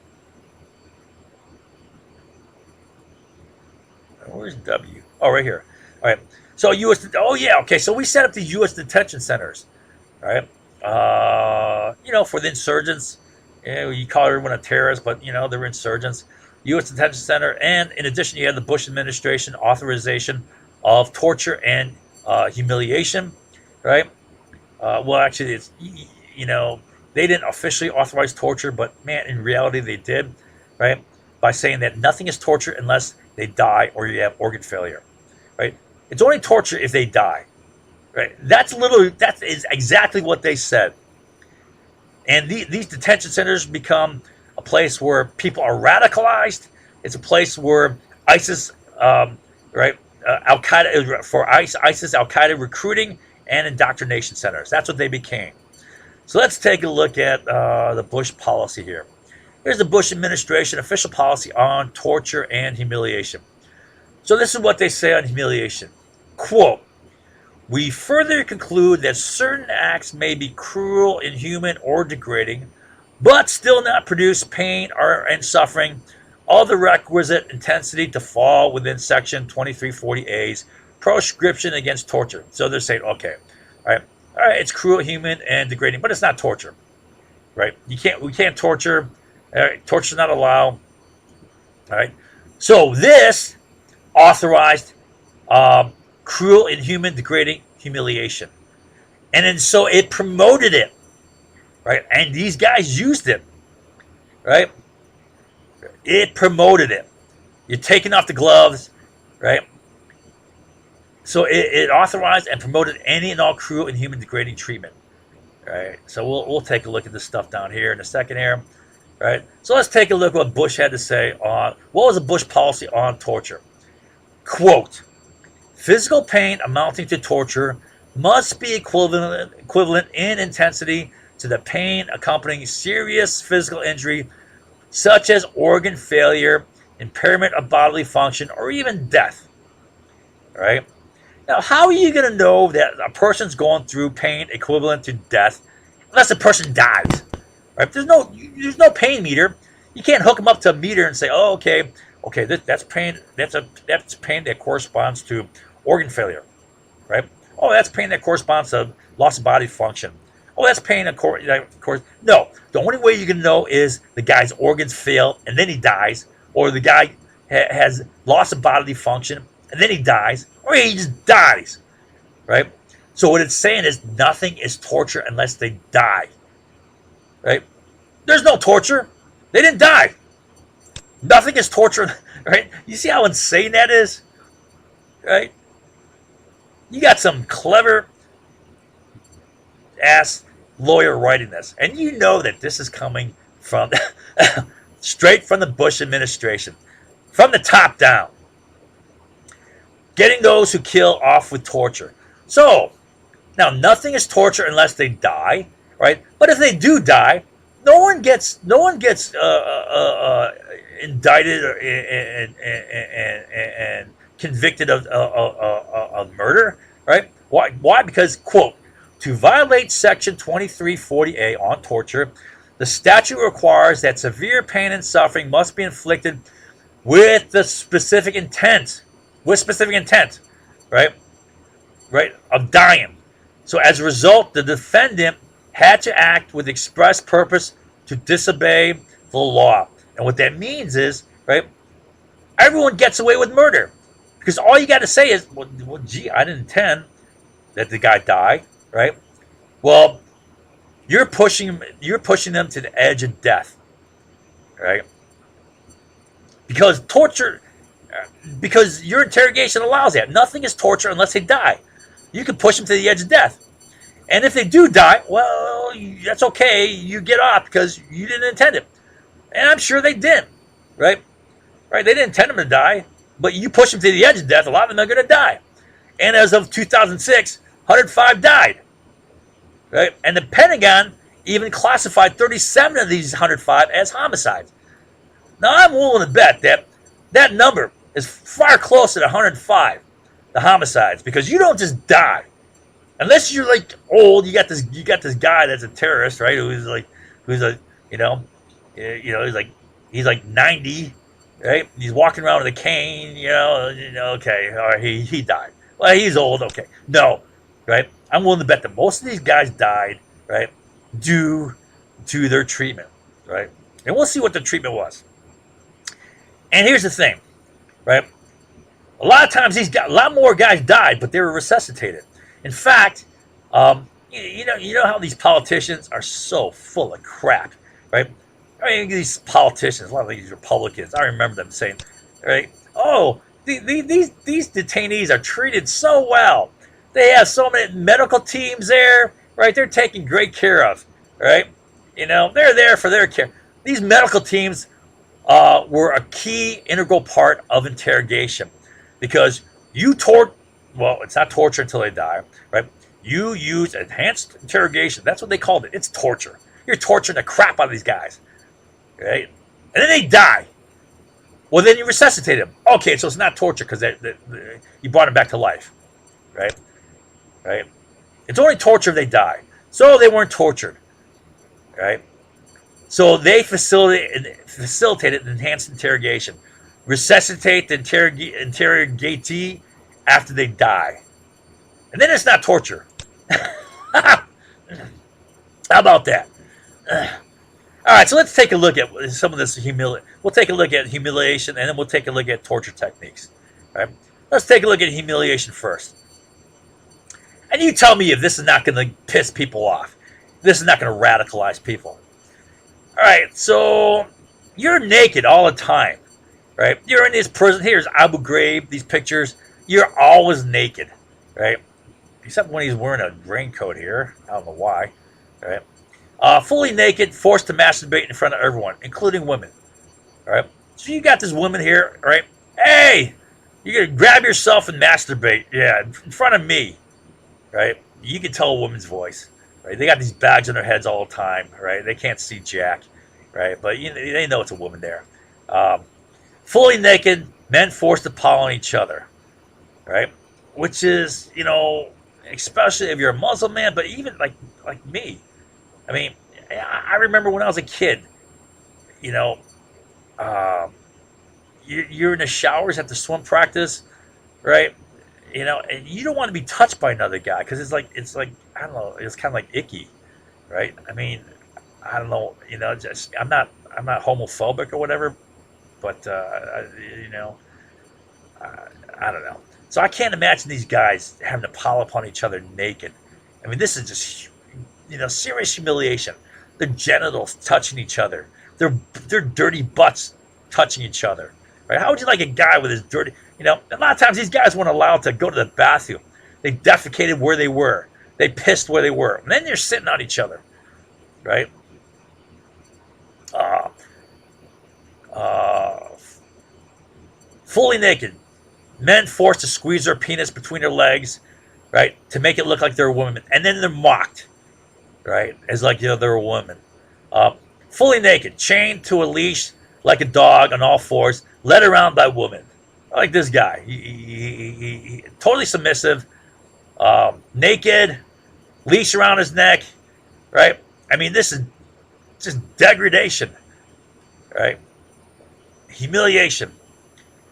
Speaker 1: Where's W? Oh, right here. All right. So U.S. Oh yeah. Okay. So we set up the U.S. detention centers, right? For the insurgents. You call everyone a terrorist, but they're insurgents. U.S. detention center, and in addition, you have the Bush administration authorization of torture and humiliation, right? Well, actually, it's they didn't officially authorize torture, but man, in reality, they did, right? By saying that nothing is torture unless they die or you have organ failure, right? It's only torture if they die, right? That is exactly what they said. And these detention centers become a place where people are radicalized. It's a place where ISIS, right? Al Qaeda for ISIS, Al Qaeda recruiting and indoctrination centers. That's what they became. So let's take a look at the Bush policy here. Here's the Bush administration official policy on torture and humiliation. So this is what they say on humiliation. Quote, we further conclude that certain acts may be cruel, inhuman, or degrading, but still not produce pain and suffering of the requisite intensity to fall within Section 2340A's proscription against torture. So they're saying, okay, all right, it's cruel, inhuman, and degrading, but it's not torture, right? We can't torture. All right, torture is not allowed. All right. So this authorized cruel, inhuman, degrading, humiliation, and then so it promoted it, right? And these guys used it, right? It promoted it. You're taking off the gloves, right? So it authorized and promoted any and all cruel, inhuman, degrading treatment. Right. So we'll take a look at this stuff down here in a second here. Right. So let's take a look at what Bush had to say on what was the Bush policy on torture. Quote, physical pain amounting to torture must be equivalent in intensity to the pain accompanying serious physical injury, such as organ failure, impairment of bodily function, or even death. Right. Now, how are you going to know that a person's going through pain equivalent to death unless the person dies? Right? There's no pain meter. You can't hook them up to a meter and say, oh, okay, that's pain. That's pain that corresponds to organ failure, right? Oh, that's pain that corresponds to loss of body function. Oh, that's pain of course. No, the only way you can know is the guy's organs fail and then he dies, or the guy has loss of bodily function and then he dies, or he just dies, right? So what it's saying is nothing is torture unless they die, right? There's no torture. They didn't die. Nothing is torture, right? You see how insane that is, right? You got some clever ass lawyer writing this, and you know that this is coming from straight from the Bush administration, from the top down. Getting those who kill off with torture. So, now nothing is torture unless they die, right? But if they do die, no one gets indicted and convicted of murder, right? Why? Why? Because, quote, to violate Section 2340A on torture, the statute requires that severe pain and suffering must be inflicted with the specific intent, right, of dying. So as a result, the defendant had to act with express purpose to disobey the law. And what that means is, right, everyone gets away with murder. Because all you got to say is, well, gee, I didn't intend that the guy die, right? Well, you're pushing them to the edge of death, right? Because torture, because your interrogation allows that. Nothing is torture unless they die. You can push them to the edge of death. And if they do die, well, that's okay. You get off because you didn't intend it. And I'm sure they didn't, right? Right? They didn't intend them to die, but you push them to the edge of death, a lot of them are going to die. And as of 2006, 105 died, right? And the Pentagon even classified 37 of these 105 as homicides. Now, I'm willing to bet that that number is far closer to 105, the homicides, because you don't just die. Unless you're like old, you got this guy that's a terrorist, right? Who's a he's like 90, right? He's walking around with a cane, okay, all right, he died. Well, he's old, okay. No, right? I'm willing to bet that most of these guys died, right, due to their treatment, right? And we'll see what the treatment was. And here's the thing, right? A lot of times a lot more guys died, but they were resuscitated. In fact, you know how these politicians are so full of crap, right? I mean, these politicians, a lot of these Republicans, I remember them saying, right? Oh, these detainees are treated so well. They have so many medical teams there, right? They're taken great care of, right? They're there for their care. These medical teams were a key integral part of interrogation because well, it's not torture until they die, right? You use enhanced interrogation. That's what they called it. It's torture. You're torturing the crap out of these guys, right? And then they die. Well, then you resuscitate them. Okay, so it's not torture because you brought them back to life, right? Right? It's only torture if they die. So they weren't tortured, right? So they facilitated enhanced interrogation. Resuscitate the interrogatee after they die. And then it's not torture. How about that? All right, so let's take a look at some of this humiliation. We'll take a look at humiliation, and then we'll take a look at torture techniques. All right? Let's take a look at humiliation first. And you tell me if this is not going to piss people off. This is not going to radicalize people. All right, so you're naked all the time, right? You're in this prison. Here's Abu Ghraib, these pictures. You're always naked, right? Except when he's wearing a raincoat here. I don't know why, right? Fully naked, forced to masturbate in front of everyone, including women, all right? So you got this woman here, right? Hey, you're going to grab yourself and masturbate, yeah, in front of me, right? You can tell a woman's voice, right? They got these bags on their heads all the time, right? They can't see jack, right? But they know it's a woman there. Fully naked, men forced to pile on each other, right? Which is, especially if you're a Muslim man, but even like me. I mean, I remember when I was a kid, you're in the showers after swim practice, right? And you don't want to be touched by another guy because it's like I don't know, it's kind of like icky, right? I mean, I don't know, just I'm not homophobic or whatever, but I don't know. So I can't imagine these guys having to pile upon each other naked. I mean, this is just, serious humiliation. Their genitals touching each other. Their dirty butts touching each other. Right? How would you like a guy with his dirty... a lot of times these guys weren't allowed to go to the bathroom. They defecated where they were. They pissed where they were. And then they're sitting on each other. Right? Fully naked. Men forced to squeeze their penis between their legs, right, to make it look like they're a woman. And then they're mocked, right, as like, they're a woman. Fully naked, chained to a leash like a dog on all fours, led around by women. Like this guy. He totally submissive, naked, leash around his neck, right? I mean, this is just degradation, right? Humiliation.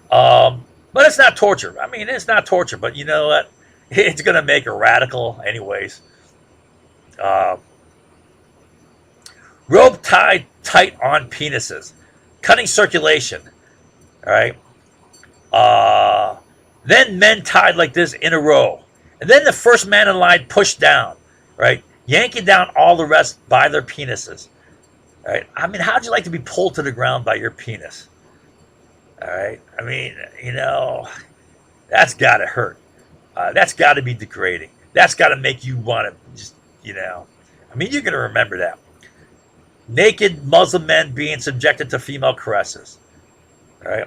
Speaker 1: But it's not torture. I mean, it's not torture, but you know what? It's going to make a radical anyways. Rope tied tight on penises. cutting circulation. All right. Then men tied like this in a row. And then the first man in line pushed down, right? Yanking down all the rest by their penises. All right. I mean, how'd you like to be pulled to the ground by your penis? All right. I mean, that's got to hurt. That's got to be degrading. That's got to make you want to just, I mean, you're going to remember that. Naked Muslim men being subjected to female caresses. All right.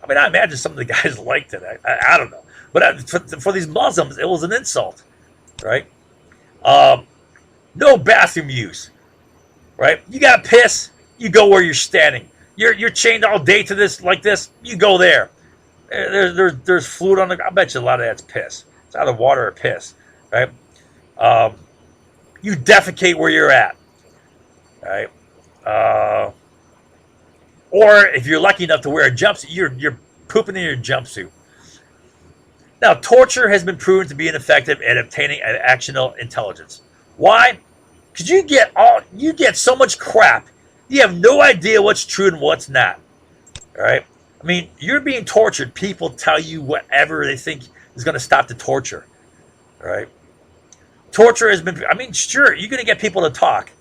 Speaker 1: I mean, I imagine some of the guys liked it. I don't know. But for these Muslims, it was an insult. Right. No bathroom use. Right. You got to piss. You go where you're standing. You're chained all day to this like this. You go there. There's fluid on the. I bet you a lot of that's piss. It's either water or piss, right? You defecate where you're at, right? Or if you're lucky enough to wear a jumpsuit, you're pooping in your jumpsuit. Now, torture has been proven to be ineffective at obtaining actionable intelligence. Why? Because you get so much crap. You have no idea what's true and what's not. All right. I mean, you're being tortured. People tell you whatever they think is going to stop the torture. All right. Torture has been, I mean, sure, you're going to get people to talk,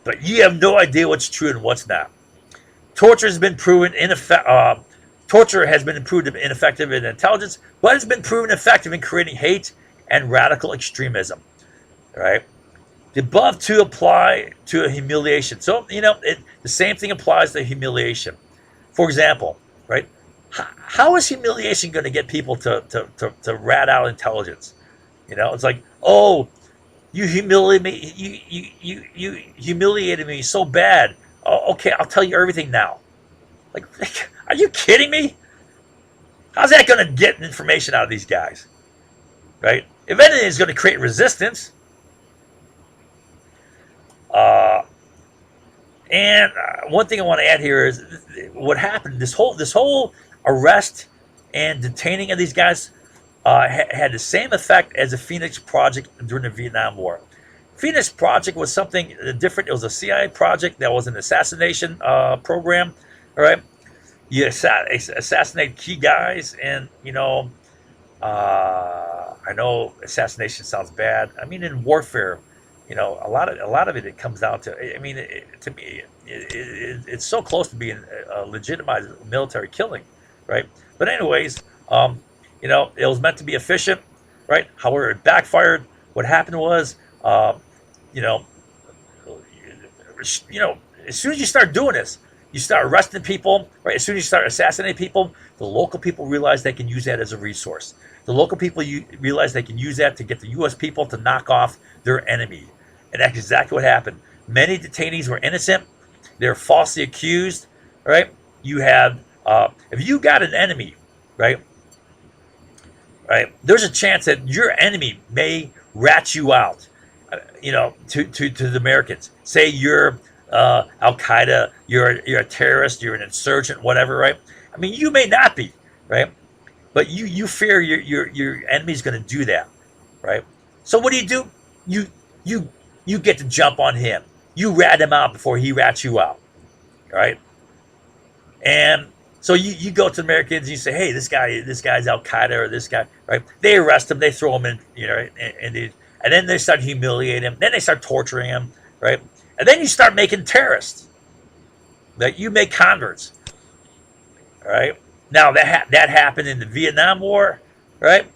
Speaker 1: but you have no idea what's true and what's not. Torture has been proven ineffective. Torture has been proved ineffective in intelligence, but it's been proven effective in creating hate and radical extremism. All right. The above two apply to a humiliation. So, the same thing applies to humiliation. For example, right? How is humiliation going to get people to rat out intelligence? It's like, oh, you humiliated me. You humiliated me so bad. Oh, okay, I'll tell you everything now. Like, are you kidding me? How's that going to get information out of these guys? Right? If anything, it's going to create resistance. And one thing I want to add here is what happened. This whole arrest and detaining of these guys had the same effect as the Phoenix Project during the Vietnam War. Phoenix Project was something different. It was a CIA project that was an assassination program. All right, you assassinate key guys, and I know assassination sounds bad. I mean, in warfare, a lot of it comes down to. I mean, to me, it's so close to being a legitimized military killing, right? But anyways, it was meant to be efficient, right? However, it backfired. What happened was, as soon as you start doing this, you start arresting people, right? As soon as you start assassinating people, the local people realize they can use that as a resource. The local people realize they can use that to get the U.S. people to knock off their enemy. And that's exactly what happened. Many detainees were innocent. They're falsely accused, right? You have, if you got an enemy, right, there's a chance that your enemy may rat you out, to the Americans. Say you're Al Qaeda, you're a terrorist, you're an insurgent, whatever, right? I mean, you may not be, right? But you fear your enemy's going to do that, right? So what do? You get to jump on him. You rat him out before he rats you out, right? And so you go to the Americans, you say, hey, this guy's Al Qaeda, or this guy, right? They arrest him, they throw him in, and then they start humiliating him. Then they start torturing him, right? And then you start making terrorists. That you make converts, all right? Now that happened in the Vietnam War, right?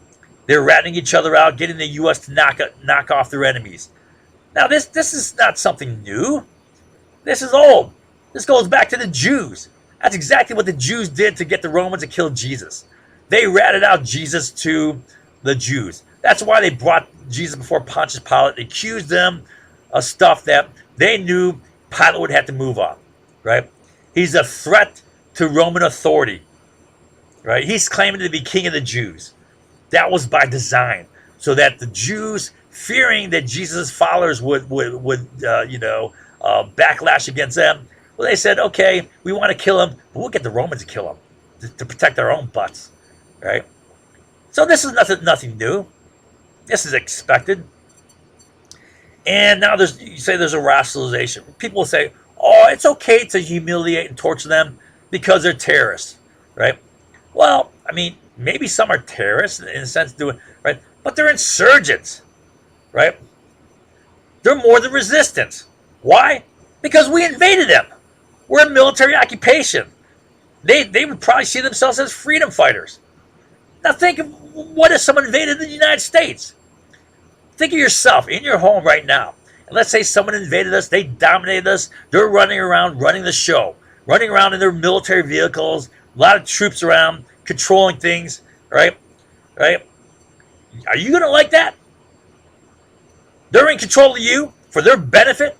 Speaker 1: They're ratting each other out, getting the U.S. to knock off their enemies. Now this is not something new. This is old. This goes back to the Jews. That's exactly what the Jews did to get the Romans to kill Jesus. They ratted out Jesus to the Jews. That's why they brought Jesus before Pontius Pilate. They accused them of stuff that they knew Pilate would have to move on, right? He's a threat to Roman authority, right? He's claiming to be king of the Jews. That was by design, so that the Jews, fearing that Jesus' followers would backlash against them, well, they said, okay, we want to kill him, but we'll get the Romans to kill him to protect our own butts, right? So this is nothing new. This is expected. And now you say there's a rationalization. People will say, Oh, it's okay to humiliate and torture them because they're terrorists, right? Well, I mean, maybe some are terrorists in a sense, doing right, but they're insurgents, right? They're more than resistance. Why? Because we invaded them. We're a military occupation. They would probably see themselves as freedom fighters. Now think of what if someone invaded the United States? Think of yourself in your home right now. And let's say someone invaded us, they dominated us, they're running around running the show, running around in their military vehicles, a lot of troops around, controlling things, right? Right? Are you gonna like that? They're in control of you for their benefit,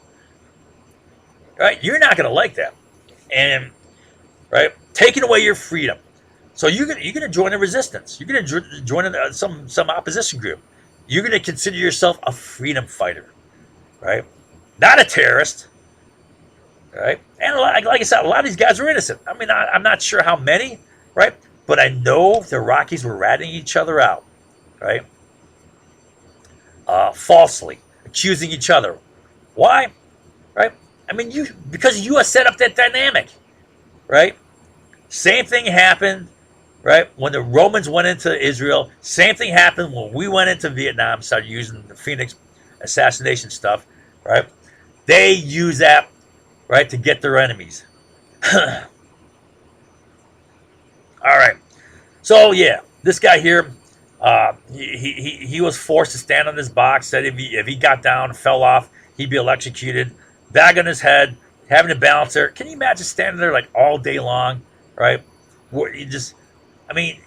Speaker 1: right? You're not gonna like that. And right, taking away your freedom. So you're gonna join a resistance. You're gonna join some opposition group. You're gonna consider yourself a freedom fighter, right? Not a terrorist, right? And like I said, a lot of these guys are innocent. I mean, I'm not sure how many, right? But I know the Iraqis were ratting each other out, right? Falsely accusing each other. Why? Right? I mean, because the U.S. set up that dynamic, right? Same thing happened, right? When the Romans went into Israel, same thing happened when we went into Vietnam, started using the Phoenix assassination stuff, right? They use that, right, to get their enemies. All right. So, yeah, this guy here, he was forced to stand on this box, said if he got down and fell off, he'd be electrocuted, bag on his head, having to balance there. Can you imagine standing there like all day long, right? Where you just, I mean,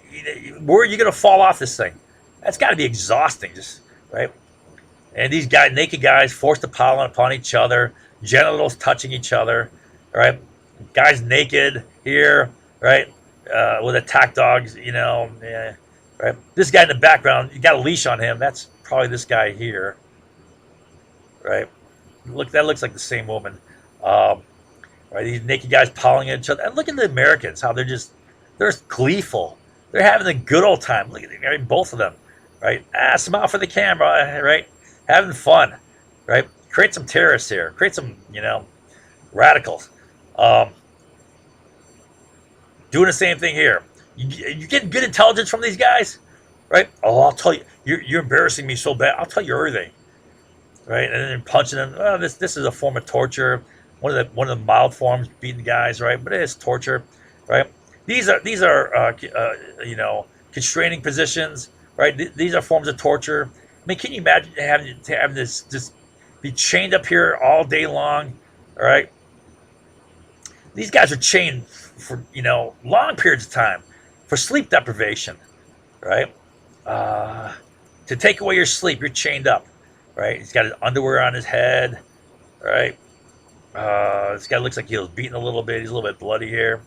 Speaker 1: where are you going to fall off this thing? That's got to be exhausting, just right. And these guys, naked guys, forced to pollen upon each other, genitals touching each other, right? Guys naked here, right? With attack dogs, yeah, right? This guy in the background, you got a leash on him. That's probably this guy here, right? Look, that looks like the same woman. Um, right? These naked guys piling at each other. And look at the Americans, how they're gleeful. They're having a good old time. Look at both of them, right? Smile for the camera, right? Having fun, right? Create some terrorists here. Create some, radicals. Um, doing the same thing here. You get good intelligence from these guys, right? Oh, I'll tell you, you're embarrassing me so bad. I'll tell you everything, right? And then punching them. Oh, this is a form of torture. One of the mild forms, beating guys, right? But it is torture, right? These are constraining positions, right? These are forms of torture. I mean, can you imagine having this be chained up here all day long, all right? These guys are chained for long periods of time for sleep deprivation, right? To take away your sleep, you're chained up, right? He's got his underwear on his head, right? This guy looks like he was beaten a little bit. He's a little bit bloody here.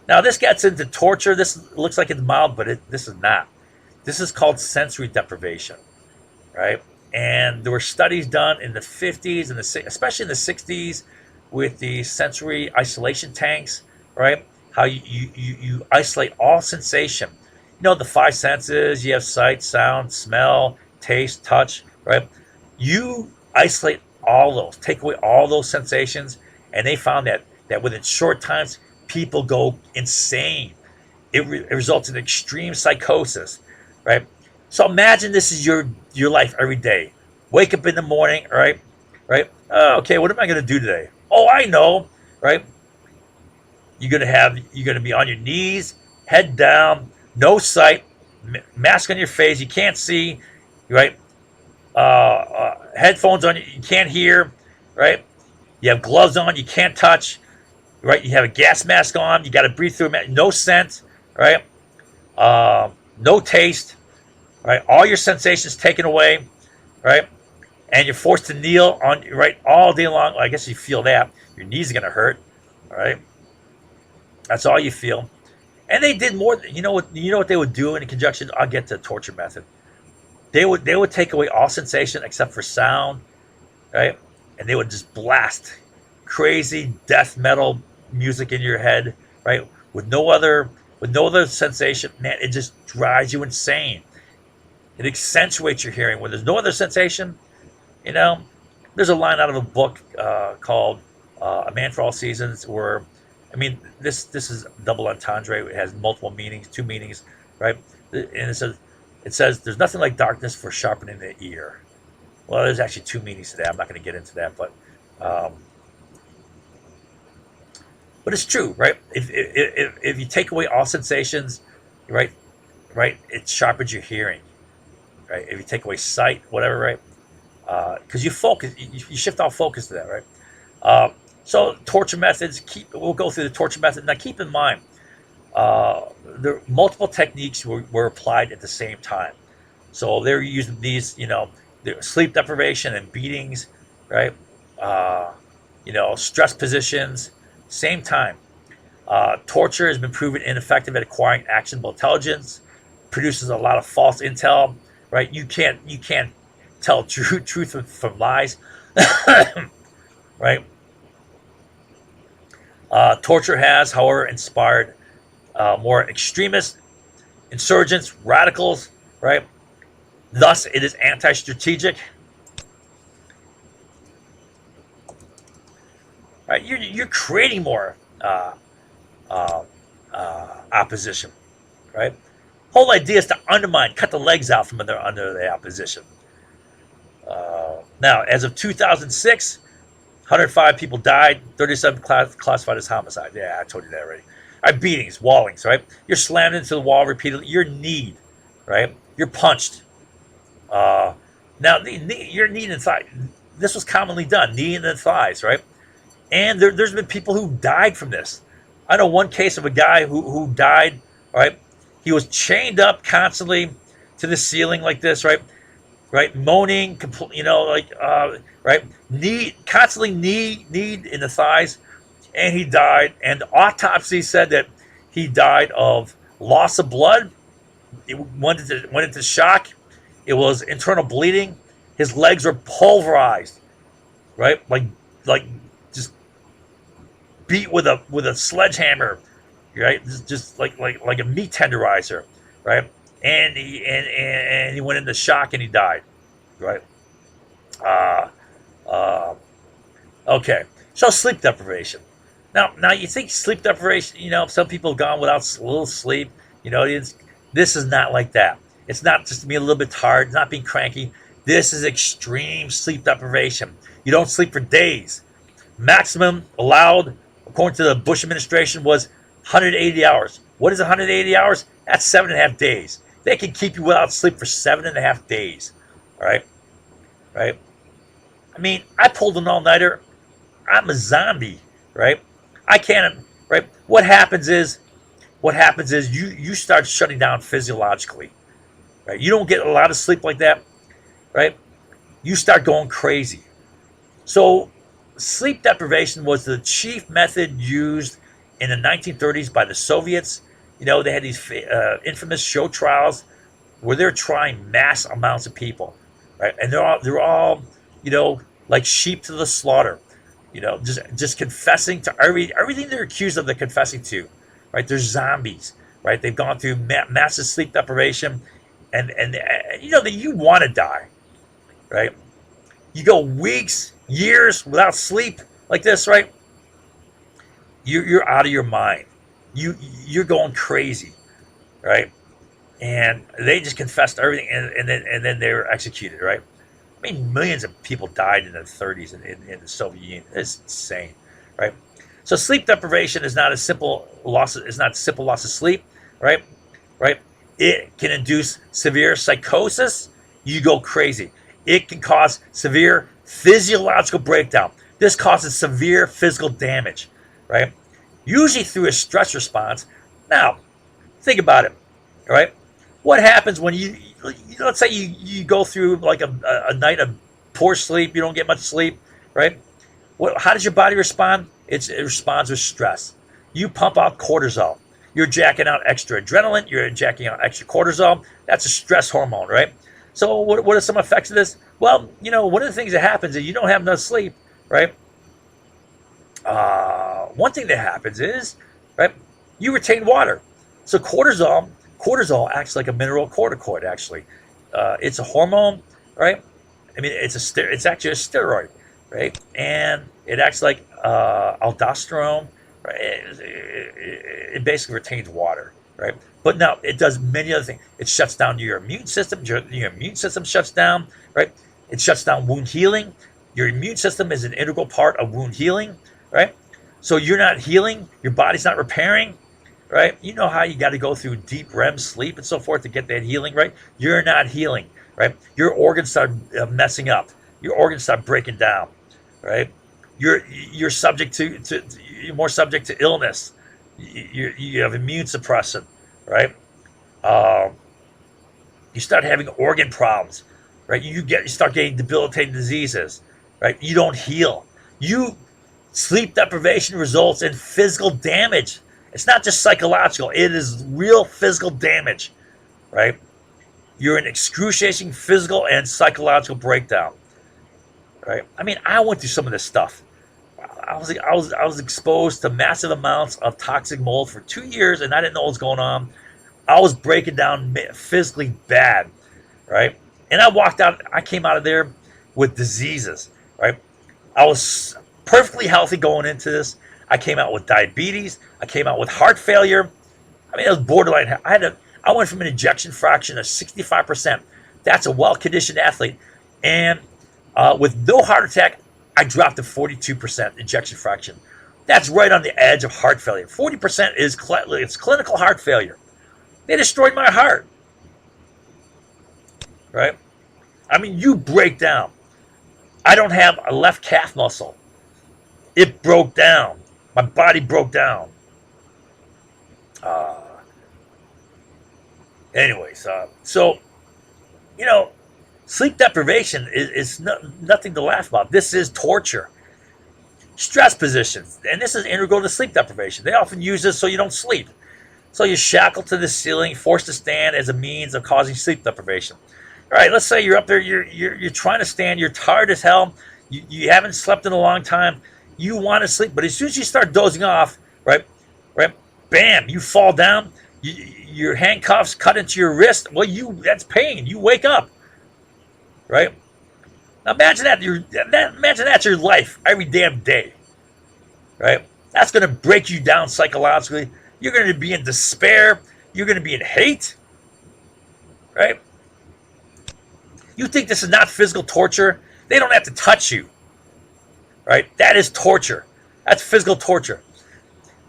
Speaker 1: Now this gets into torture. This looks like it's mild, but this is not. This is called sensory deprivation, right? And there were studies done in the 50s and especially in the 60s with the sensory isolation tanks, right? How you isolate all sensation. The five senses. You have sight, sound, smell, taste, touch, right? You isolate all those, take away all those sensations, and they found that within short times, people go insane. It results in extreme psychosis, right? So imagine this is your life every day. Wake up in the morning, right? Right? Oh, okay, what am I going to do today? Oh, I know, right? You're going to be on your knees, head down, no sight, mask on your face, you can't see, right? Headphones on, you can't hear, right? You have gloves on, you can't touch, right? You have a gas mask on, you got to breathe through it, no scent, right? No taste, right? All your sensations taken away, right? And you're forced to kneel on, right, all day long. Well, I guess you feel that your knees are gonna hurt, all right? That's all you feel. And they did more. You know what they would do in conjunction. I'll get to the torture method. They would take away all sensation except for sound, right? And they would just blast crazy death metal music in your head, right? With no other sensation. Man, it just drives you insane. It accentuates your hearing when there's no other sensation. There's a line out of a book called A Man for All Seasons, or I mean, this is double entendre. It has multiple meanings, two meanings, right? And it says there's nothing like darkness for sharpening the ear. Well, there's actually two meanings to that. I'm not going to get into that, um, but it's true, right? If you take away all sensations, right, it sharpens your hearing, right? If you take away sight, whatever, right? Because you focus, you shift all focus to that, right? Uh, so torture methods. We'll go through the torture method. Now, keep in mind, there multiple techniques were applied at the same time. So they're using these, sleep deprivation and beatings, right? Uh, stress positions, same time. Torture has been proven ineffective at acquiring actionable intelligence, produces a lot of false intel, right? You can't tell truth from lies, right? Torture has, however, inspired more extremists, insurgents, radicals, right? Thus, it is anti-strategic, right? You're creating more uh, opposition, right? Whole idea is to undermine, cut the legs out from under the opposition. Now, as of 2006, 105 people died, 37 classified as homicide. Yeah, I told you that already. All right, beatings, wallings, right? You're slammed into the wall repeatedly. You're kneed, right? You're punched. Now, your knee and thigh. This was commonly done, knee and the thighs, right? And there's been people who died from this. I know one case of a guy who died, right? He was chained up constantly to the ceiling like this, right? Right, moaning, right, constantly kneed in the thighs, and he died. And the autopsy said that he died of loss of blood. It went into shock. It was internal bleeding. His legs were pulverized, right, like just beat with a sledgehammer, right, just like a meat tenderizer, right, and he went into shock and he died, right. Uh, uh, okay, so sleep deprivation. Now you think sleep deprivation? Some people have gone without a little sleep. This is not like that. It's not just being a little bit tired, it's not being cranky. This is extreme sleep deprivation. You don't sleep for days. Maximum allowed, according to the Bush administration, was 180 hours. What is 180 hours? That's 7.5 days. They can keep you without sleep for 7.5 days. All right, right. I mean, I pulled an all-nighter. I'm a zombie, right? I can't. Right. What happens is you start shutting down physiologically. Right. You don't get a lot of sleep like that. Right. You start going crazy. So, sleep deprivation was the chief method used in the 1930s by the Soviets. They had these infamous show trials where they're trying mass amounts of people, right? And they're all like sheep to the slaughter, just confessing to everything they're accused of. They're confessing to, right? They're zombies, right? They've gone through massive sleep deprivation, and that you want to die, right? You go weeks, years without sleep like this, right? You're out of your mind. You're going crazy, right? And they just confessed to everything, and then they were executed, right? I mean, millions of people died in the 30s in the Soviet Union. It's insane, right? So sleep deprivation is not a simple loss. It's not a simple loss of sleep, right? Right? It can induce severe psychosis. You go crazy. It can cause severe physiological breakdown. This causes severe physical damage, right? Usually through a stress response. Now, think about it, all right? What happens when let's say you go through like a night of poor sleep, you don't get much sleep, right? How does your body respond? It responds with stress. You pump out cortisol. You're jacking out extra adrenaline. You're jacking out extra cortisol. That's a stress hormone, right? So what are some effects of this? Well, one of the things that happens is you don't have enough sleep, right? One thing that happens is, right, you retain water. So cortisol acts like a mineral corticoid. Actually, it's a hormone, right? I mean, it's actually a steroid, right? And it acts like aldosterone, right? It basically retains water, right? But now it does many other things. It shuts down your immune system. Your immune system shuts down, right? It shuts down wound healing. Your immune system is an integral part of wound healing, right? So you're not healing, your body's not repairing, right? You know how you got to go through deep REM sleep and so forth to get that healing, right? You're not healing, right? Your organs start messing up. Your organs start breaking down, right? You're subject to you're more subject to illness. You have immune suppression, right? Um, you start having organ problems, right? You start getting debilitating diseases, right? You don't heal. You Sleep deprivation results in physical damage. It's not just psychological; it is real physical damage, right? You're in excruciating physical and psychological breakdown, right? I mean, I went through some of this stuff. I was exposed to massive amounts of toxic mold for 2 years, and I didn't know what was going on. I was breaking down physically bad, right? And I came out of there with diseases, right? I was perfectly healthy going into this. I came out with diabetes. I came out with heart failure. I mean, it was borderline. I went from an ejection fraction of 65%. That's a well-conditioned athlete. And with no heart attack, I dropped to 42% ejection fraction. That's right on the edge of heart failure. 40% is it's clinical heart failure. They destroyed my heart, right? I mean, you break down. I don't have a left calf muscle. It broke down. My body broke down. Uh, so, you know, sleep deprivation is nothing to laugh about. This is torture. Stress positions, and this is integral to sleep deprivation. They often use this so you don't sleep. So you're shackled to the ceiling, forced to stand as a means of causing sleep deprivation. All right, let's say you're up there, you're trying to stand, you're tired as hell, you haven't slept in a long time, you want to sleep, but as soon as you start dozing off, right, bam, you fall down, your handcuffs cut into your wrist. Well, that's pain. You wake up, right? Now imagine imagine that's your life every damn day, right? That's going to break you down psychologically. You're going to be in despair. You're going to be in hate, right? You think this is not physical torture? They don't have to touch you, right? That is torture. That's physical torture.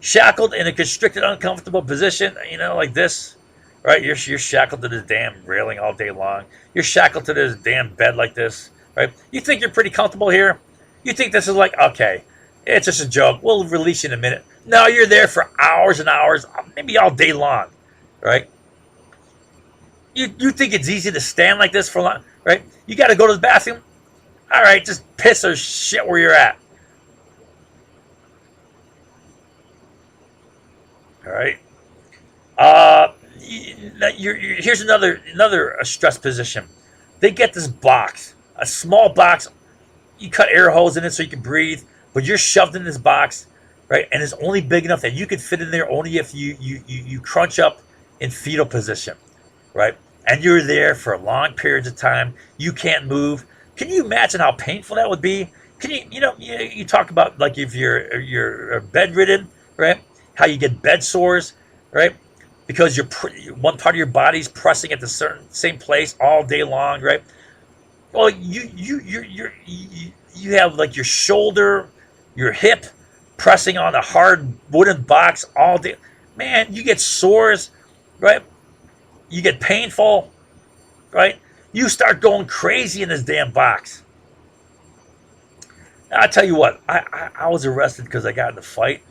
Speaker 1: Shackled in a constricted, uncomfortable position, like this, right? You're shackled to this damn railing all day long. You're shackled to this damn bed like this, right? You think you're pretty comfortable here? You think this is like, okay, it's just a joke. We'll release you in a minute. No, you're there for hours and hours, maybe all day long, right? You think it's easy to stand like this for long, right? You got to go to the bathroom. All right, just piss or shit where you're at. All right. Here's another stress position. They get this box, a small box. You cut air holes in it so you can breathe, but you're shoved in this box, right? And it's only big enough that you can fit in there only if you crunch up in fetal position, right? And you're there for long periods of time. You can't move. Can you imagine how painful that would be? Can you talk about like if you're bedridden, right? How you get bed sores, right? Because one part of your body's pressing at the same place all day long, right? Well, you have like your shoulder, your hip pressing on a hard wooden box all day. Man, you get sores, right? You get painful, right? You start going crazy in this damn box. Now, I tell you what, I was arrested because I got in a fight,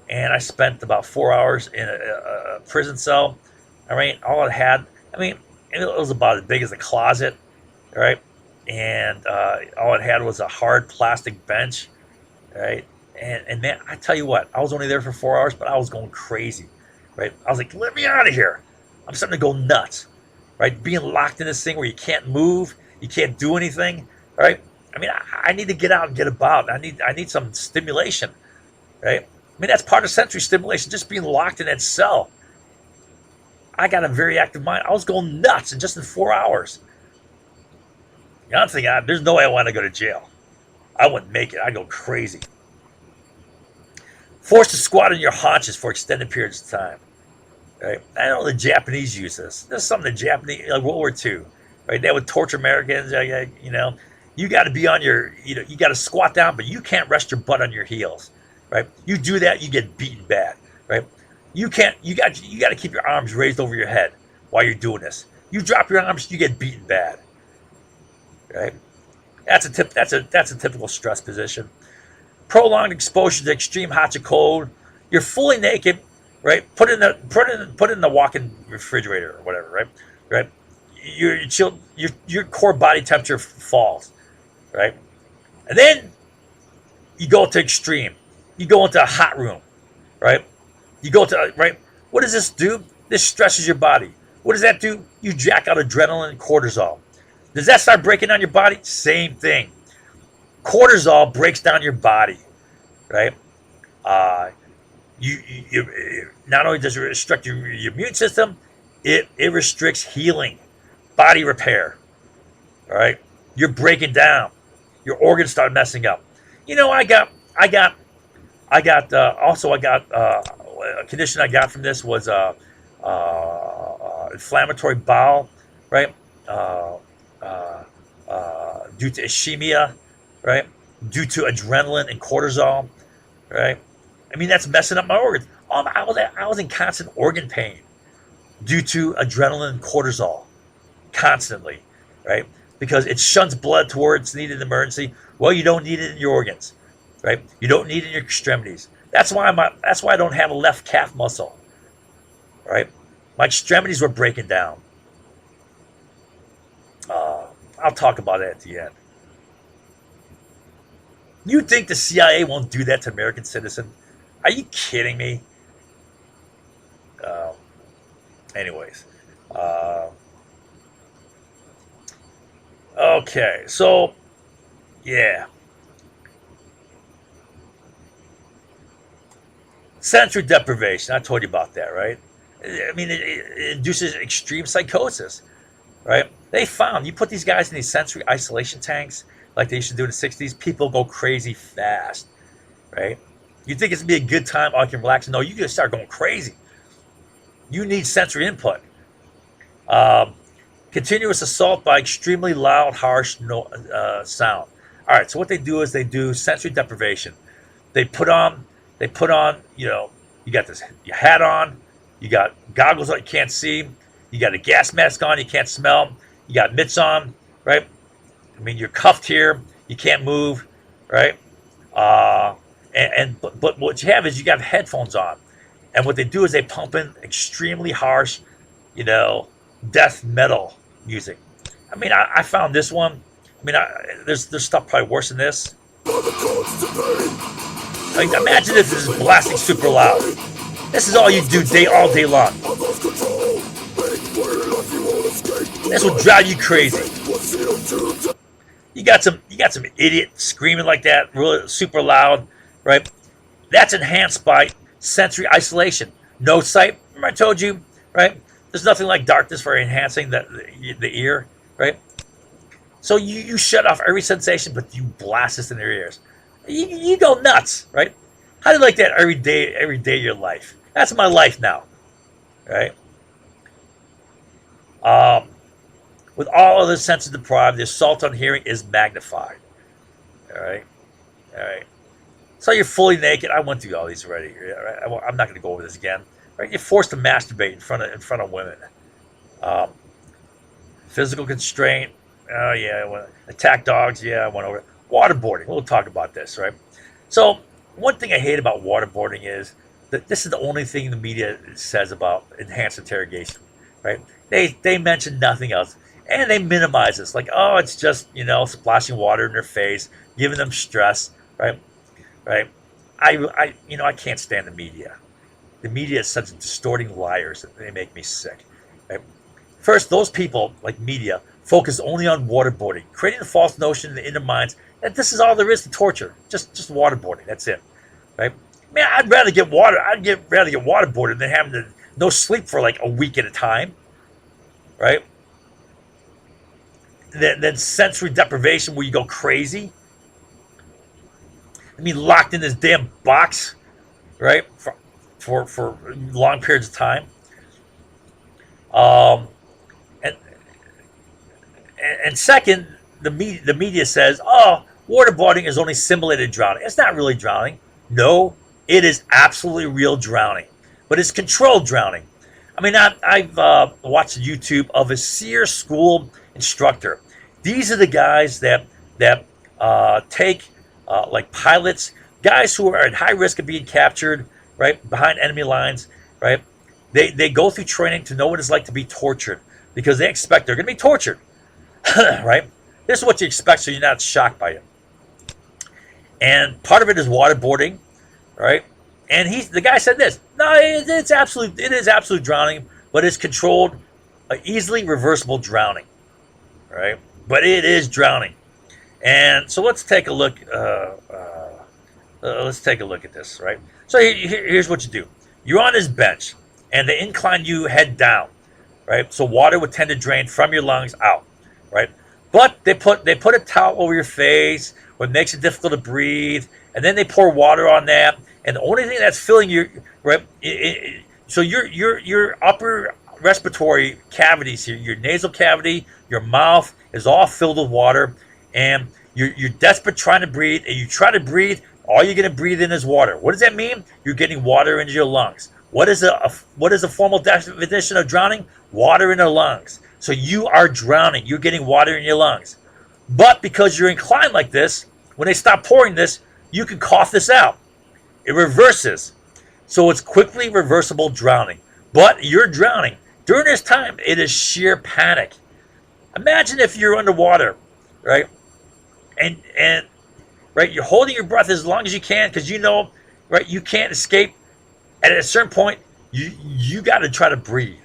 Speaker 1: and I spent about 4 hours in a prison cell. I mean, it was about as big as a closet, right? And all it had was a hard plastic bench, right? And man, I tell you what, I was only there for 4 hours, but I was going crazy, right? I was like, let me out of here. I'm starting to go nuts, right? Being locked in this thing where you can't move, you can't do anything, right? I mean, I need to get out and get about. I need some stimulation, right? I mean, that's part of sensory stimulation, just being locked in that cell. I got a very active mind. I was going nuts in just in 4 hours. I'm thinking, there's no way I want to go to jail. I wouldn't make it. I'd go crazy. Forced to squat on your haunches for extended periods of time. Right? I know the Japanese use this. This is something the Japanese, like World War II, right? They would torture Americans. You know, you got to be on your, you got to squat down, but you can't rest your butt on your heels, right? You do that, you get beaten bad, right? You can't. You got to keep your arms raised over your head while you're doing this. You drop your arms, you get beaten bad, right? That's a typical stress position. Prolonged exposure to extreme hot or cold. You're fully naked, right? Put in the walk-in refrigerator or whatever, right? Right. Your core body temperature falls, right? And then you go to extreme. You go into a hot room, right? You go to right. What does this do? This stresses your body. What does that do? You jack out adrenaline and cortisol. Does that start breaking down your body? Same thing. Cortisol breaks down your body, right? You not only does it restrict your immune system, it restricts healing, body repair. All right, you're breaking down. Your organs start messing up. You know, I got a condition I got from this was inflammatory bowel, right? Due to ischemia, right? Due to adrenaline and cortisol, right? I mean, that's messing up my organs. I was in constant organ pain due to adrenaline and cortisol constantly, right? Because it shunts blood towards needed emergency. Well, you don't need it in your organs, right? You don't need it in your extremities. That's why I don't have a left calf muscle, right? My extremities were breaking down. I'll talk about that at the end. You think the CIA won't do that to American citizens? Are you kidding me? Um, anyways, okay, so yeah, sensory deprivation. I told you about that, right? I mean, it induces extreme psychosis, right? They found you put these guys in these sensory isolation tanks like they used to do in the '60s, people go crazy fast, right? You think it's gonna be a good time, oh, I can relax? No, you just start going crazy. You need sensory input. Um, Continuous assault by extremely loud, harsh sound. All right, so what they do is they do sensory deprivation. They put on, you got this your hat on, you got goggles that you can't see, you got a gas mask on, you can't smell, you got mitts on, right? I mean, you're cuffed here, you can't move, right? Uh, but what you have is you got headphones on, and what they do is they pump in extremely harsh, you know, death metal music. I mean, I found this one. I mean, there's stuff probably worse than this. I mean, imagine if this is blasting super loud. This is all you do all day long. This will drive you crazy. You got some idiot screaming like that, really super loud, right? That's enhanced by sensory isolation. No sight. Remember I told you, right? There's nothing like darkness for enhancing the ear, right? So you shut off every sensation, but you blast this in their ears. You go nuts, right? How do you like that every day of your life? That's my life now, right? Um, with all other senses deprived, the assault on hearing is magnified. All right, all right. So you're fully naked. I went through all these already. Right? I'm not going to go over this again. Right? You're forced to masturbate in front of women. Um, Physical constraint. Oh yeah. Attack dogs. Yeah, I went over it. Waterboarding. We'll talk about this, right? So one thing I hate about waterboarding is that this is the only thing the media says about enhanced interrogation, right? They mention nothing else, and they minimize this, like, oh, it's just splashing water in their face, giving them stress, right? Right? I can't stand the media. The media is such distorting liars that they make me sick. Right? First, those people like media focus only on waterboarding, creating a false notion in their minds that this is all there is to torture. Just waterboarding. That's it. Right? Man, I'd rather get waterboarded than having no sleep for like a week at a time. Right? Then sensory deprivation where you go crazy. I mean, locked in this damn box right? For long periods of time. Um, and and second, the media says, "Oh, waterboarding is only simulated drowning." It's not really drowning. No, it is absolutely real drowning, but it's controlled drowning. I mean, I've watched YouTube of a SEER school instructor. These are the guys that take like pilots, guys who are at high risk of being captured, right, behind enemy lines, right. They go through training to know what it's like to be tortured because they expect they're going to be tortured, right? This is what you expect, so you're not shocked by it. And part of it is waterboarding, right? And the guy said this: no, it is absolute drowning, but it's controlled, easily reversible drowning, right? But it is drowning. And so let's take a look. Let's take a look at this, right? So here's what you do: you're on this bench, and they incline you head down, right? So water would tend to drain from your lungs out, right? But they put a towel over your face, what makes it difficult to breathe, and then they pour water on that, and the only thing that's filling your right, so your upper respiratory cavities here, your nasal cavity, your mouth is all filled with water, and you're desperate trying to breathe, and you try to breathe. All you're going to breathe in is water. What does that mean? You're getting water into your lungs. What is a formal definition of drowning? Water in the lungs. So you are drowning. You're getting water in your lungs. But because you're inclined like this, when they stop pouring this, you can cough this out. It reverses. So it's quickly reversible drowning. But you're drowning. During this time, it is sheer panic. Imagine if you're underwater, right? And right, you're holding your breath as long as you can because you know, right, you can't escape. And at a certain point, you got to try to breathe,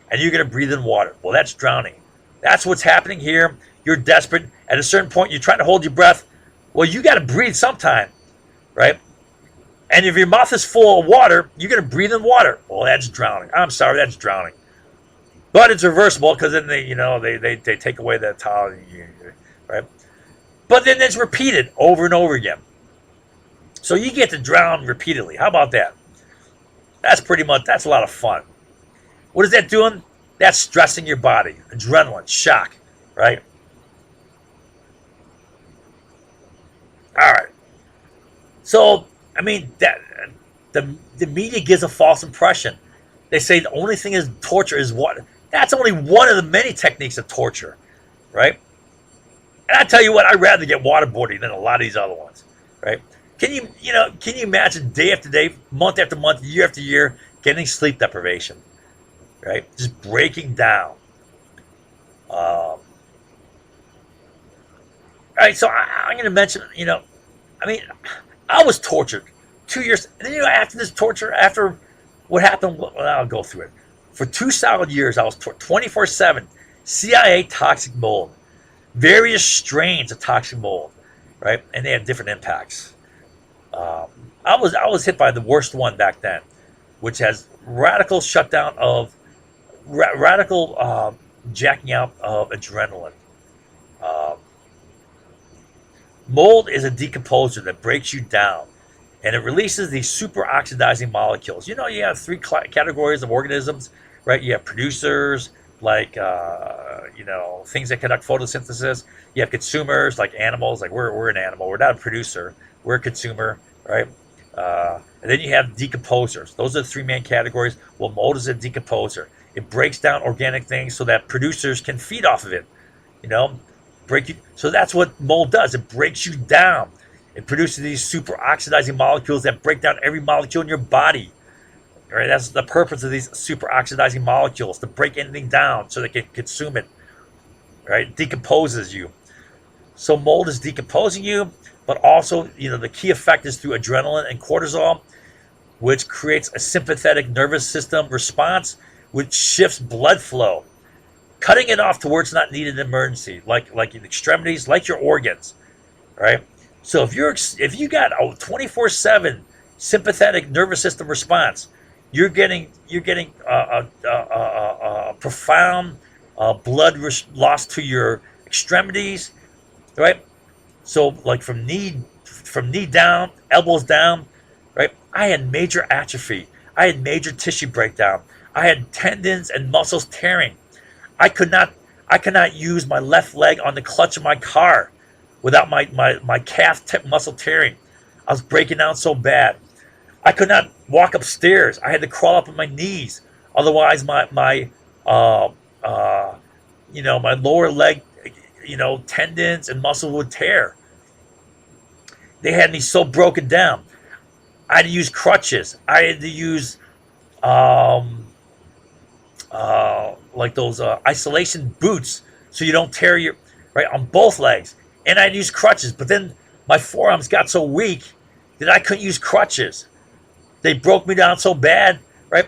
Speaker 1: and you're going to breathe in water. Well, that's drowning. That's what's happening here. You're desperate. At a certain point, you're trying to hold your breath. Well, you got to breathe sometime, right? And if your mouth is full of water, you're going to breathe in water. Well, that's drowning. I'm sorry, that's drowning. But it's reversible because then they take away that towel, right? But then it's repeated over and over again. So you get to drown repeatedly. How about that? That's a lot of fun. What is that doing? That's stressing your body. Adrenaline, shock, right? All right. So, I mean, the media gives a false impression. They say the only thing is torture is what. That's only one of the many techniques of torture, right? And I tell you what, I'd rather get waterboarding than a lot of these other ones, right? Can you imagine day after day, month after month, year after year, getting sleep deprivation, right? Just breaking down. All right, so I'm going to mention, I mean, I was tortured 2 years. And then, after this torture, after what happened, well, I'll go through it. For 2 solid years, I was 24/7 CIA toxic mold, various strains of toxic mold, right? And they had different impacts. Um, I was hit by the worst one back then, which has radical shutdown of radical jacking out of adrenaline. Um, Mold is a decomposer that breaks you down, and it releases these super oxidizing molecules. You have three categories of organisms, right? You have producers, like things that conduct photosynthesis. You have consumers, like animals. Like we're an animal. We're not a producer. We're a consumer, right? And then you have decomposers. Those are the three main categories. Well, mold is a decomposer. It breaks down organic things so that producers can feed off of it. You know, break you. So that's what mold does. It breaks you down. It produces these super oxidizing molecules that break down every molecule in your body. Right? That's the purpose of these super oxidizing molecules, to break anything down so they can consume it. Right? It decomposes you. So mold is decomposing you, but also, the key effect is through adrenaline and cortisol, which creates a sympathetic nervous system response, which shifts blood flow, cutting it off to where it's not needed in emergency, like in extremities, like your organs, right? So if you got a 24/7 sympathetic nervous system response, you're getting a profound blood loss to your extremities, right? So like from knee down, elbows down, right? I had major atrophy. I had major tissue breakdown. I had tendons and muscles tearing. I could not I could not use my left leg on the clutch of my car without my calf muscle tearing. I was breaking down so bad. I could not walk upstairs. I had to crawl up on my knees. Otherwise, my uh, uh, my lower leg, tendons and muscles would tear. They had me so broken down. I had to use crutches. I had to use um, like those isolation boots so you don't tear your right on both legs. And I'd use crutches, but then my forearms got so weak that I couldn't use crutches. They broke me down so bad, right?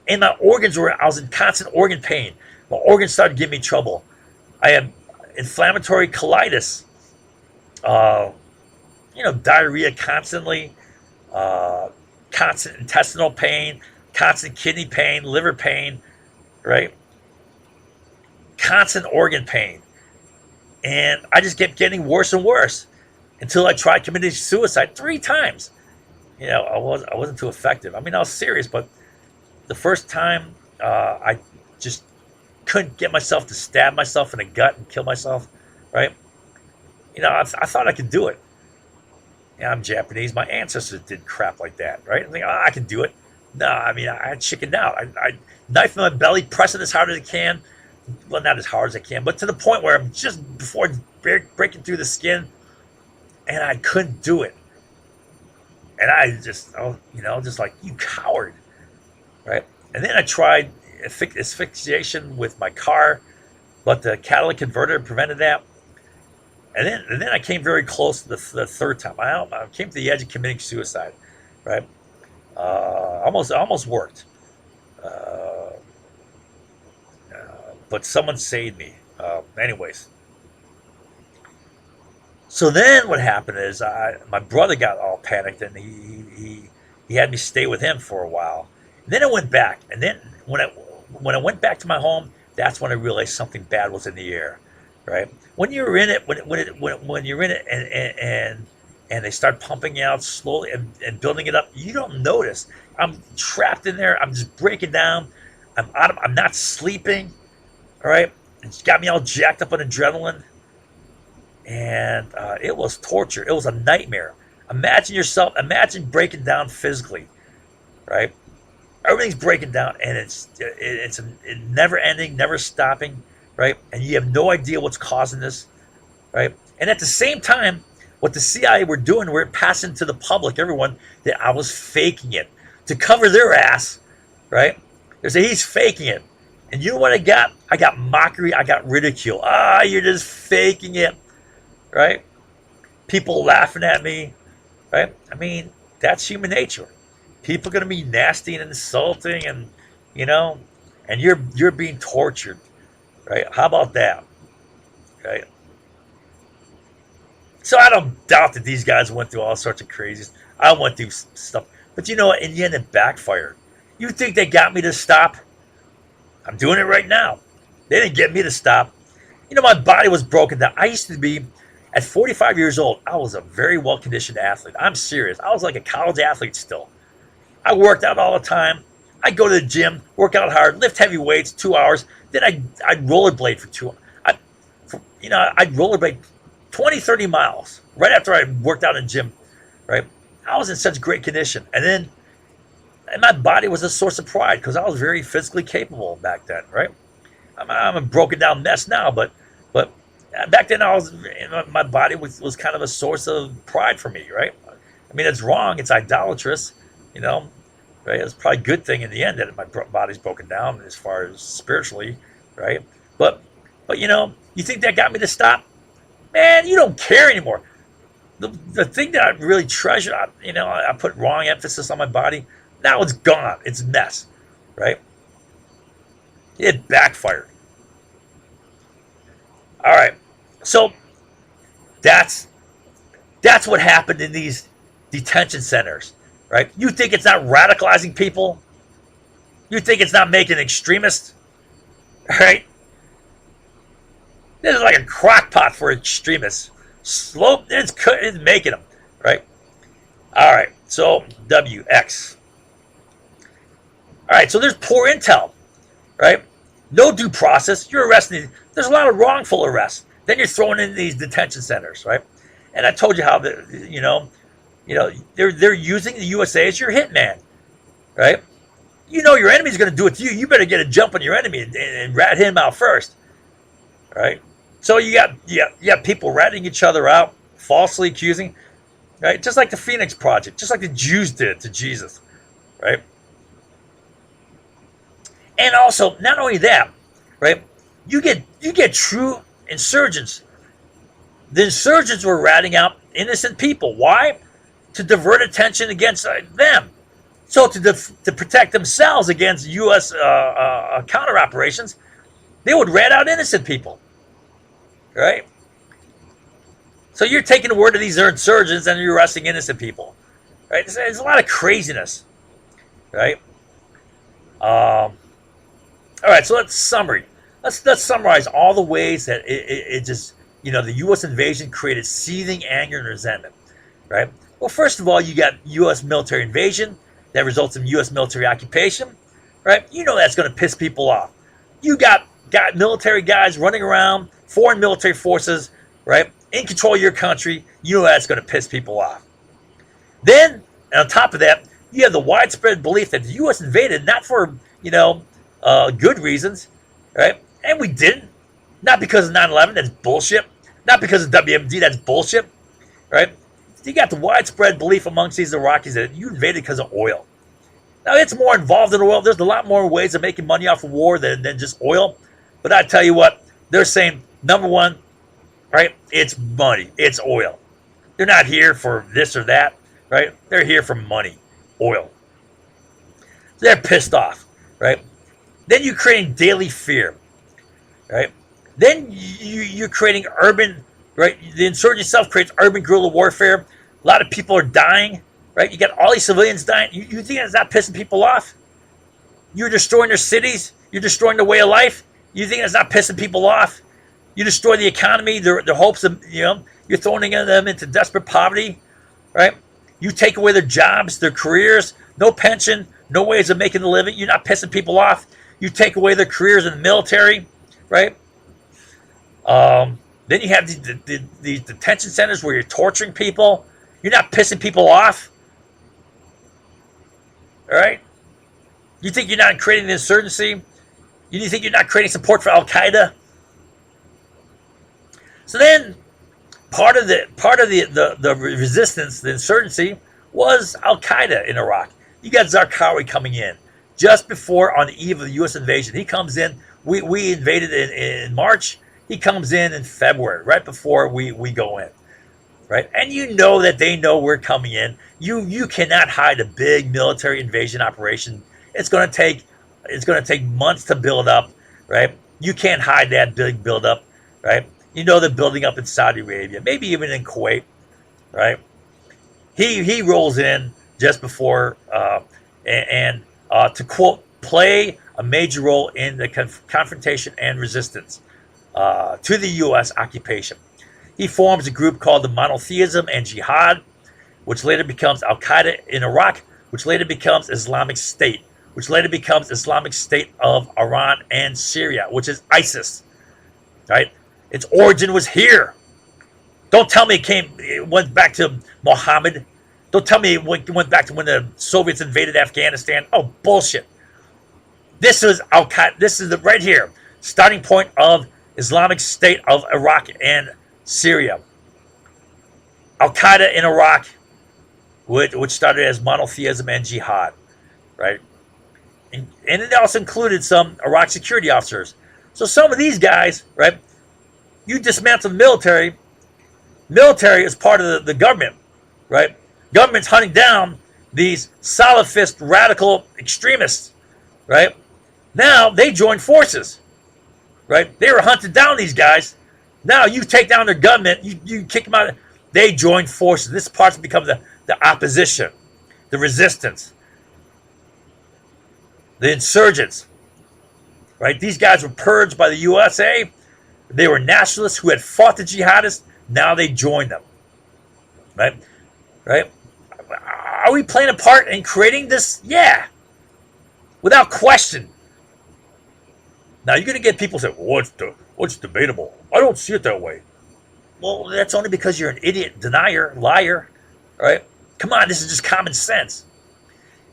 Speaker 1: And my organs I was in constant organ pain. My organs started giving me trouble. I had inflammatory colitis, uh, diarrhea constantly, uh, constant intestinal pain, constant kidney pain, liver pain, right? Constant organ pain. And I just kept getting worse and worse until I tried committing suicide 3 times. I wasn't too effective. I mean, I was serious, but the first time I just couldn't get myself to stab myself in the gut and kill myself, right? I thought I could do it. Yeah, I'm Japanese. My ancestors did crap like that, right? I think I can do it. No, I mean, I chickened out. I knife in my belly, pressing as hard as I can. Well, not as hard as I can, but to the point where I'm just before breaking through the skin, and I couldn't do it. And I just, just like, you coward, right? And then I tried asphyxiation with my car, but the catalytic converter prevented that. And then I came very close to the third time. I came to the edge of committing suicide, right? Almost worked, but someone saved me. Anyways, so then what happened is my brother got all panicked and he had me stay with him for a while. And then I went back, and then when I went back to my home, that's when I realized something bad was in the air, right? When you're in it, when you're in it, and they start pumping you out slowly and building it up, you don't notice. I'm trapped in there. I'm just breaking down. I'm not sleeping. All right, it's got me all jacked up on adrenaline, and it was torture. It was a nightmare. Imagine breaking down physically, right? Everything's breaking down, and it's never ending, never stopping, right? And you have no idea what's causing this, right? And at the same time, what the CIA were doing, we're passing to the public, everyone, that I was faking it to cover their ass, right? They say he's faking it, and you know what I got? I got mockery, I got ridicule. You're just faking it, right? People laughing at me, right? I mean, that's human nature. People are gonna be nasty and insulting, and and you're being tortured, right? How about that, right? So I don't doubt that these guys went through all sorts of crazies. I went through stuff, but you know what? In the end, it backfired. You think they got me to stop? I'm doing it right now. They didn't get me to stop. My body was broken down. I used to be, at 45 years old, I was a very well-conditioned athlete. I'm serious. I was like a college athlete still. I worked out all the time. I'd go to the gym, work out hard, lift heavy weights, 2 hours. Then I'd rollerblade for 2 hours. I'd rollerblade 20, 30 miles right after I worked out in the gym, right? I was in such great condition. And my body was a source of pride because I was very physically capable back then, right? I'm a broken down mess now, but back then my body was kind of a source of pride for me, right? I mean, it's wrong. It's idolatrous, right? It's probably a good thing in the end that my body's broken down as far as spiritually, right? But you think that got me to stop? Man, you don't care anymore. The thing that I really treasure, I put wrong emphasis on my body. Now it's gone. It's a mess, right? It backfired. All right. So that's what happened in these detention centers, right? You think it's not radicalizing people? You think it's not making extremists? Right? This is like a crock pot for extremists. It's making them, right? All right. So WX. All right, so there's poor intel, right? No due process. You're arresting. There's a lot of wrongful arrests. Then you're thrown in these detention centers, right? And I told you how they're using the USA as your hitman, right? You know your enemy's going to do it to you. You better get a jump on your enemy and rat him out first, right? So you got people ratting each other out, falsely accusing, right? Just like the Phoenix Project, just like the Jews did to Jesus, right? And also, not only that, right? You get true insurgents. The insurgents were ratting out innocent people. Why? To divert attention against them. So to protect themselves against U.S. Counter operations, they would rat out innocent people, right? So you're taking the word of these insurgents and you're arresting innocent people, right? There's a lot of craziness, right? All right, so let's summarize all the ways that it just, the U.S. invasion created seething anger and resentment, right? Well, first of all, you got U.S. military invasion that results in U.S. military occupation, right? You know that's going to piss people off. You got military guys running around, foreign military forces, right, in control of your country. You know that's going to piss people off. Then, on top of that, you have the widespread belief that the U.S. invaded not for, good reasons, right? And we didn't. Not because of 9/11, that's bullshit. Not because of WMD, that's bullshit, right? You got the widespread belief amongst these Iraqis that you invaded because of oil. Now, it's more involved in oil. There's a lot more ways of making money off of war than just oil. But I tell you what, they're saying, number one, right, it's money. It's oil. They're not here for this or that, right? They're here for money, oil. So they're pissed off, right? Then you're creating daily fear, right? Then you're creating urban, right? The insurgency itself creates urban guerrilla warfare. A lot of people are dying, right? You got all these civilians dying. You think that's not pissing people off? You're destroying their cities. You're destroying their way of life. You think that's not pissing people off? You destroy the economy, their hopes of, you're throwing them into desperate poverty, right? You take away their jobs, their careers, no pension, no ways of making a living. You're not pissing people off. You take away their careers in the military, right? Then you have these detention centers where you're torturing people. You're not pissing people off, all right? You think you're not creating the insurgency? You think you're not creating support for Al Qaeda? So then, part of the resistance, the insurgency, was Al Qaeda in Iraq. You got Zarqawi coming in just before, on the eve of the U.S. invasion. He comes in. We invaded in March. He comes in February, right before we go in, right? And you know that they know we're coming in. You cannot hide a big military invasion operation. It's going to take months to build up, right? You can't hide that big buildup, right? You know they're building up in Saudi Arabia, maybe even in Kuwait, right? He rolls in just before, to quote, play a major role in the confrontation and resistance to the U.S. occupation. He forms a group called the Monotheism and Jihad, which later becomes Al Qaeda in Iraq, which later becomes Islamic State, which later becomes Islamic State of Iran and Syria, which is ISIS, right? Its origin was here. Don't tell me it went back to Muhammad. Don't tell me it went back to when the Soviets invaded Afghanistan. Oh, bullshit. This is Al Qaeda. This is right here, starting point of Islamic State of Iraq and Syria. Al Qaeda in Iraq, which started as monotheism and jihad, right? And it also included some Iraq security officers. So some of these guys, right? You dismantle the military. Military is part of the government, right? Government's hunting down these Salafist radical extremists, right? Now they join forces, right? They were hunting down these guys. Now you take down their government, you kick them out. They join forces. This part becomes the opposition, the resistance, the insurgents, right? These guys were purged by the USA. They were nationalists who had fought the jihadists. Now they joined them, right? Right? Are we playing a part in creating this? Yeah, without question. Now you're going to get people say, well, what's debatable? I don't see it that way. Well, that's only because you're an idiot, denier, liar, right? Come on, this is just common sense.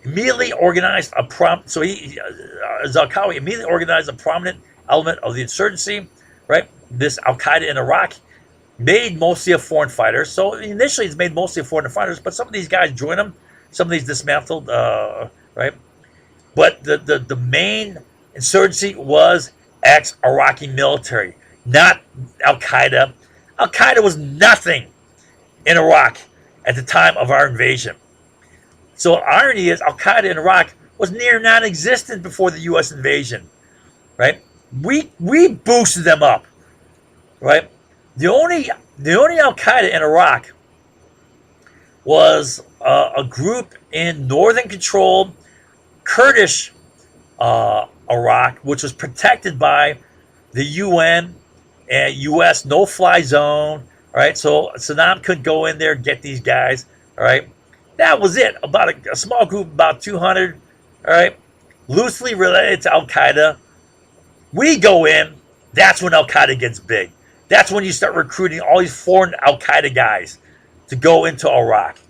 Speaker 1: Immediately organized a Zarqawi immediately organized a prominent element of the insurgency, right? This Al Qaeda in Iraq, made mostly of foreign fighters. So initially, it's made mostly of foreign fighters, but some of these guys joined them. Some of these dismantled, right? But the main insurgency was ex-Iraqi military, not Al Qaeda. Al Qaeda was nothing in Iraq at the time of our invasion. So the irony is, Al Qaeda in Iraq was near non-existent before the U.S. invasion, right? We boosted them up, right? The only Al Qaeda in Iraq was a group in northern controlled Kurdish Iraq, which was protected by the UN and U.S. no-fly zone. Right, so Saddam couldn't go in there and get these guys. All right, that was it. About a small group, about 200. All right, loosely related to Al Qaeda. We go in. That's when Al Qaeda gets big. That's when you start recruiting all these foreign Al Qaeda guys to go into Iraq.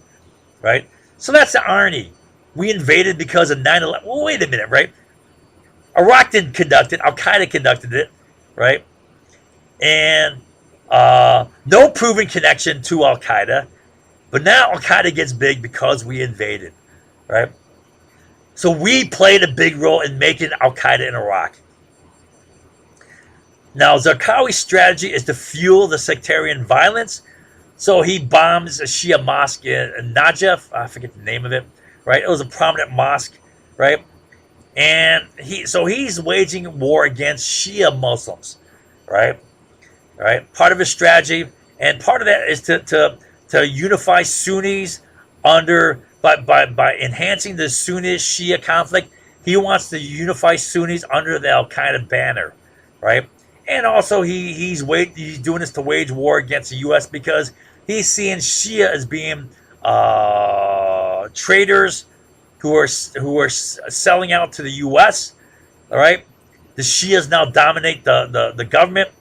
Speaker 1: Right, so that's the irony. We invaded because of 9/11. Well, wait a minute, right? Iraq didn't conduct it. Al Qaeda conducted it, right? And no proven connection to Al Qaeda, but now Al Qaeda gets big because we invaded, right? So we played a big role in making Al Qaeda in Iraq. Now, Zarqawi's strategy is to fuel the sectarian violence. So he bombs a Shia mosque in Najaf. I forget the name of it, right? It was a prominent mosque, right? And he's waging war against Shia Muslims, right? Right, part of his strategy, and part of that is to unify Sunnis under by enhancing the Sunni Shia conflict. He wants to unify Sunnis under the Al Qaeda banner, right? And also he's doing this to wage war against the U.S. because he's seeing Shia as being traitors who are selling out to the U.S. All right, the Shias now dominate the government.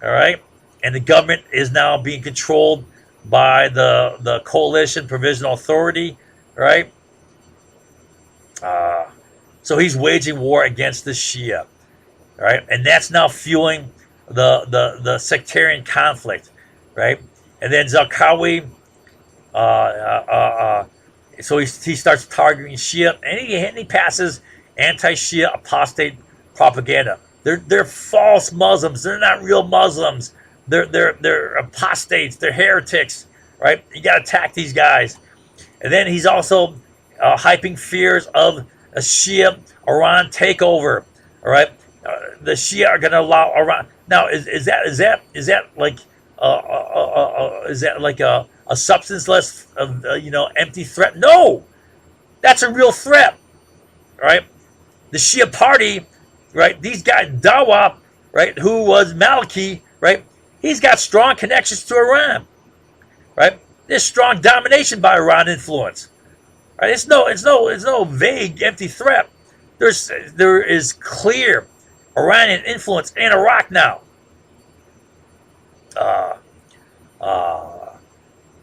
Speaker 1: All right, and the government is now being controlled by the coalition provisional authority, right? So he's waging war against the Shia, right? And that's now fueling the sectarian conflict, right? And then Zarqawi, so he starts targeting Shia, and he passes anti-Shia apostate propaganda. They're false Muslims. They're not real Muslims. They're apostates. They're heretics, right? You got to attack these guys. And then he's also hyping fears of a Shia Iran takeover. All right, the Shia are going to allow Iran. Now, is that like a substanceless empty threat? No, that's a real threat. All right, the Shia party. Right, these guys, Dawa, right, who was Maliki, right, he's got strong connections to Iran, right? There's strong domination by Iran influence, right? It's no vague, empty threat. There is clear Iranian influence in Iraq now.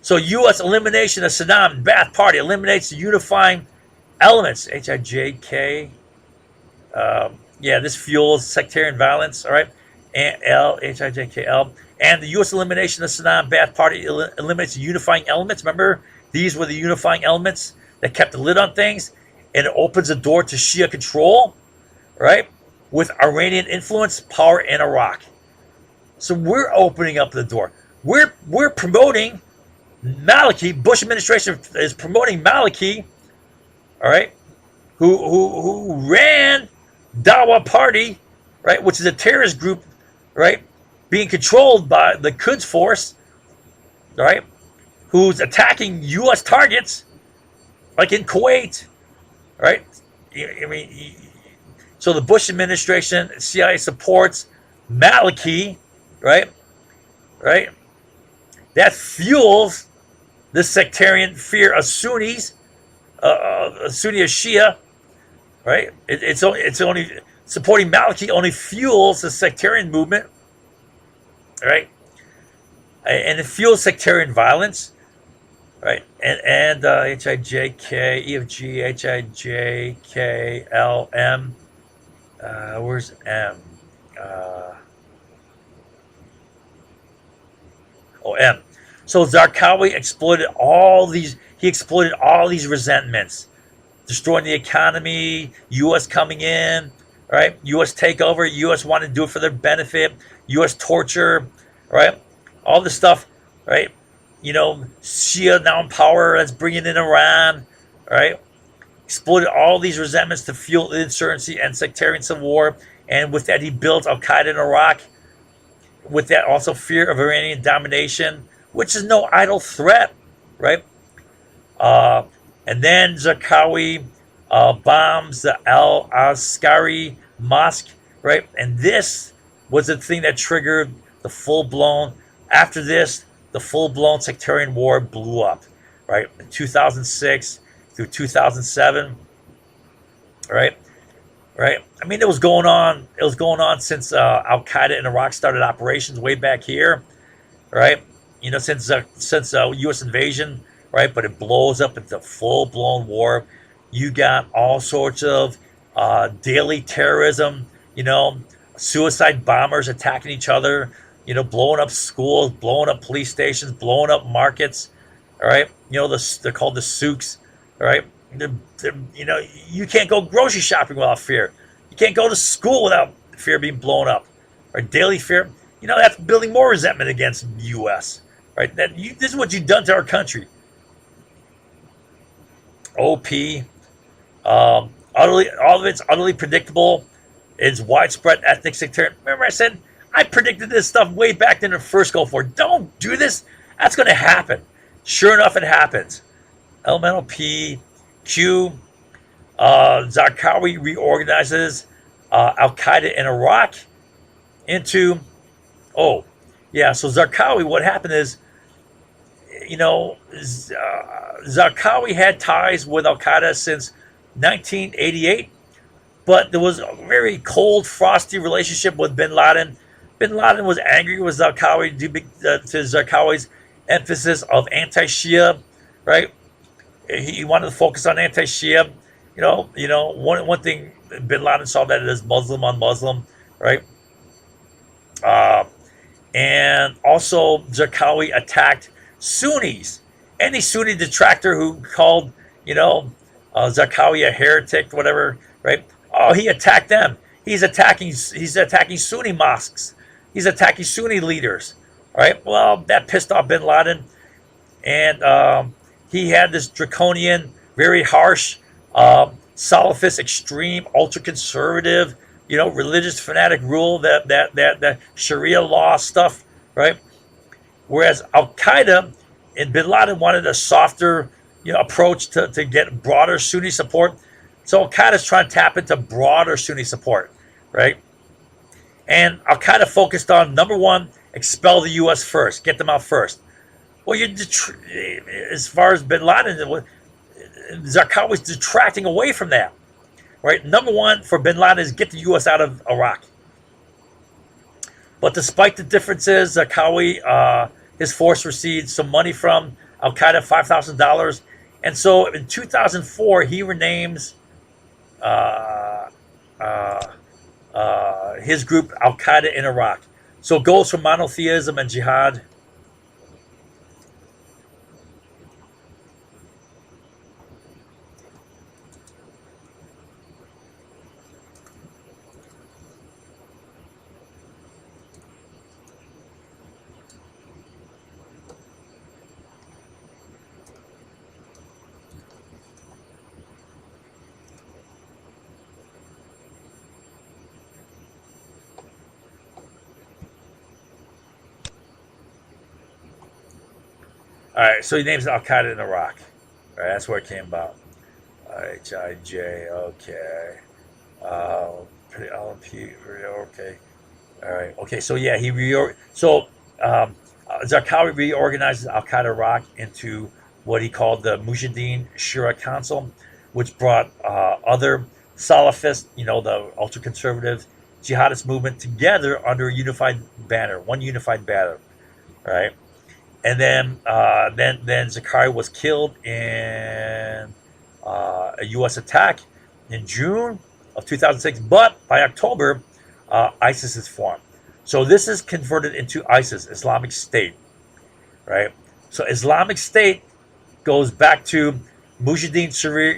Speaker 1: So U.S. elimination of Saddam and Ba'ath Party eliminates the unifying elements. HIJK. Yeah, this fuels sectarian violence, all right? And HIJKL. And the U.S. elimination of Saddam Ba'ath Party eliminates the unifying elements. Remember, these were the unifying elements that kept the lid on things, and it opens the door to Shia control, right? With Iranian influence, power in Iraq. So we're opening up the door. We're promoting Maliki. Bush administration is promoting Maliki, all right? Who ran Dawa Party, right, which is a terrorist group, right, being controlled by the Quds Force, right, who's attacking U.S. targets, like in Kuwait, right? I mean, so the Bush administration, CIA supports Maliki, right? That fuels this sectarian fear of Sunnis, Sunni or Shia, right? It's only supporting Maliki only fuels the sectarian movement, right? And it fuels sectarian violence, right? And H I J K E F G H I J K L M. Where's M? Uh, M. So Zarqawi exploited all these. He exploited all these resentments, destroying the economy. U.S. coming in, right? U.S. takeover. U.S. wanted to do it for their benefit. U.S. torture, right? All this stuff, right? Shia now in power. That's bringing in Iran, right? Exploited all these resentments to fuel insurgency and sectarian civil war. And with that, he built Al Qaeda in Iraq. With that, also fear of Iranian domination, which is no idle threat, right? Uh, and then Zarqawi bombs the Al Askari mosque, right? And this was the thing that triggered the full blown. After this, the full blown sectarian war blew up, right? In 2006 through 2007, right? Right. I mean, it was going on. It was going on since Al Qaeda in Iraq started operations way back here, right? Since U.S. invasion, right? But it blows up into full blown war. You got all sorts of daily terrorism. Suicide bombers attacking each other. Blowing up schools, blowing up police stations, blowing up markets. All right. They're called the souks. All right. You can't go grocery shopping without fear. You can't go to school without fear being blown up. Or daily fear. That's building more resentment against the U.S. Right? This is what you've done to our country. OP. All of it's utterly predictable. It's widespread ethnic sectarian. Remember I said I predicted this stuff way back in the first Gulf War. Don't do this. That's going to happen. Sure enough, it happens. Elemental P. Q. Zarqawi reorganizes Al Qaeda in Iraq into. So Zarqawi, what happened is, Zarqawi had ties with Al Qaeda since 1988, but there was a very cold, frosty relationship with Bin Laden. Bin Laden was angry with Zarqawi to Zarqawi's emphasis of anti-Shia, right? He wanted to focus on anti-Shia. One thing Bin Laden saw that it is Muslim on Muslim, right? And also Zarqawi attacked Sunnis. Any Sunni detractor who called, Zarqawi a heretic, whatever, right? Oh, he attacked them. He's attacking Sunni mosques. He's attacking Sunni leaders, right? Well, that pissed off Bin Laden, and he had this draconian, very harsh, Salafist, extreme, ultra-conservative, religious fanatic rule, that Sharia law stuff, right? Whereas Al Qaeda and Bin Laden wanted a softer, approach to get broader Sunni support. So Al Qaeda is trying to tap into broader Sunni support, right? And Al Qaeda focused on number one, expel the U.S. first, get them out first. Well, as far as Bin Laden, Zarqawi was detracting away from that, right? Number one for Bin Laden is get the U.S. out of Iraq. But despite the differences, Zarqawi, his force received some money from Al Qaeda, $5,000, and so in 2004 he renames his group Al Qaeda in Iraq. So it goes from monotheism and jihad. All right, so he names Al Qaeda in Iraq. All right, that's where it came about. HIJ, okay. Okay. All right, okay. So yeah, Zarqawi reorganizes Al Qaeda Iraq into what he called the Mujahideen Shura Council, which brought other Salafist, the ultra-conservative jihadist movement together under a unified banner, one unified banner, right? And then Zakaria was killed in a U.S. attack in June of 2006. But by October, ISIS is formed. So this is converted into ISIS, Islamic State, right? So Islamic State goes back to Mujahideen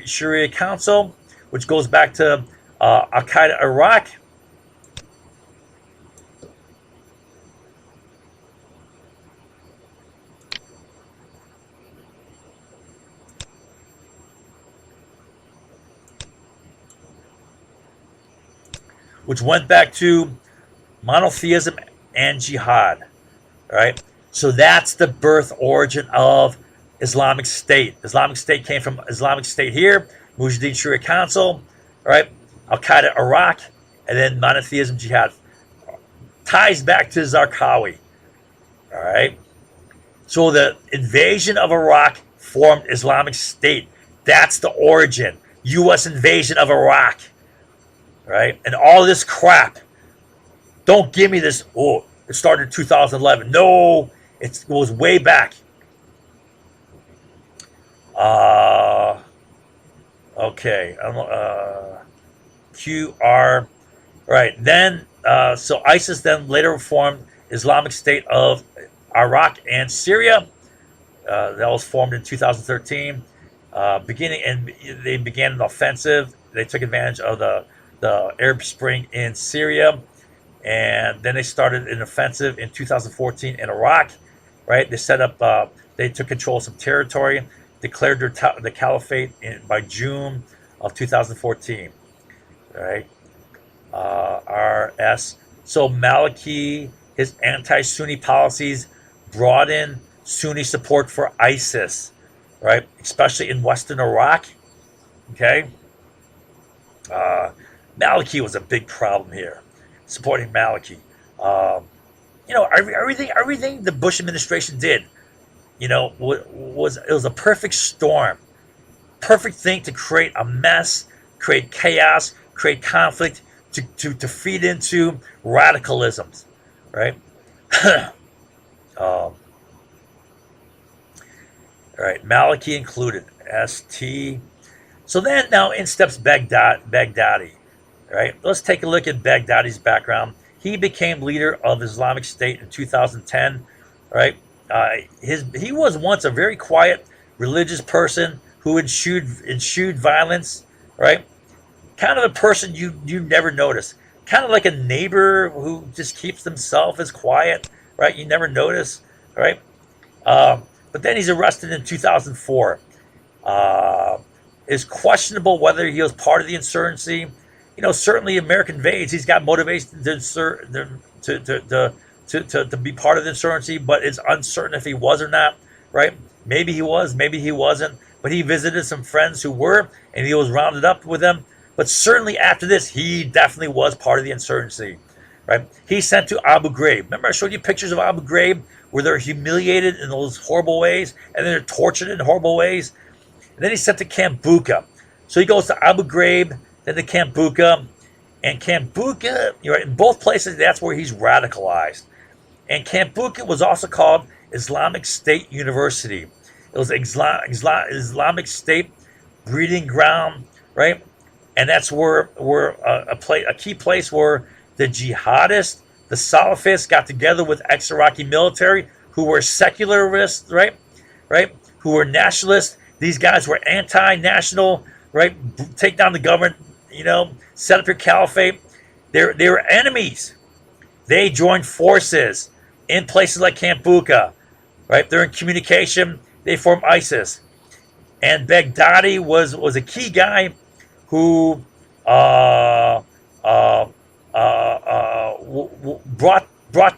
Speaker 1: Sharia Council, which goes back to Al Qaeda Iraq. Which went back to monotheism and jihad, right? So that's the birth origin of Islamic State. Islamic State came from Islamic State here, Mujahideen Sharia Council, right? Al Qaeda Iraq, and then monotheism jihad. Ties back to Zarqawi, all right? So the invasion of Iraq formed Islamic State. That's the origin. U.S. invasion of Iraq, right? And all this crap. Don't give me this, oh, it started in 2011. No, it goes way back. Okay. QR. Right. Then, so ISIS then later formed Islamic State of Iraq and Syria. That was formed in 2013. They began an offensive. They took advantage of the Arab Spring in Syria. And then they started an offensive in 2014 in Iraq, right? They set up, they took control of some territory, declared the caliphate by June of 2014, right? RS. So Maliki, his anti-Sunni policies brought in Sunni support for ISIS, right? Especially in Western Iraq, okay? Maliki was a big problem here. Supporting Maliki, everything the Bush administration did, was a perfect storm, perfect thing to create a mess, create chaos, create conflict, to feed into radicalisms, right? All right, Maliki included, ST. So then now in steps Baghdadi. Right. Let's take a look at Baghdadi's background. He became leader of Islamic State in 2010. Right. He was once a very quiet religious person who eschewed violence. Right. Kind of a person you never notice. Kind of like a neighbor who just keeps himself as quiet. Right. You never notice. Right. But then he's arrested in 2004. It's questionable whether he was part of the insurgency. Certainly American invades. He's got motivation to be part of the insurgency, but it's uncertain if he was or not, right? Maybe he was, maybe he wasn't. But he visited some friends who were, and he was rounded up with them. But certainly after this, he definitely was part of the insurgency, right? He's sent to Abu Ghraib. Remember I showed you pictures of Abu Ghraib where they're humiliated in those horrible ways, and then they're tortured in horrible ways. And then he's sent to Camp Bucca. So he goes to Abu Ghraib, then to Camp Bucca. And Camp Bucca, in both places, that's where he's radicalized. And Camp Bucca was also called Islamic State University. It was Islamic State breeding ground, right? And that's where a key place where the jihadists, the Salafists, got together with ex-Iraqi military who were secularists, right? Who were nationalists. These guys were anti-national, right? Take down the government, set up your caliphate. They were enemies. They joined forces in places like Camp Bucca, right? They're in communication. They formed ISIS. And Baghdadi was a key guy who brought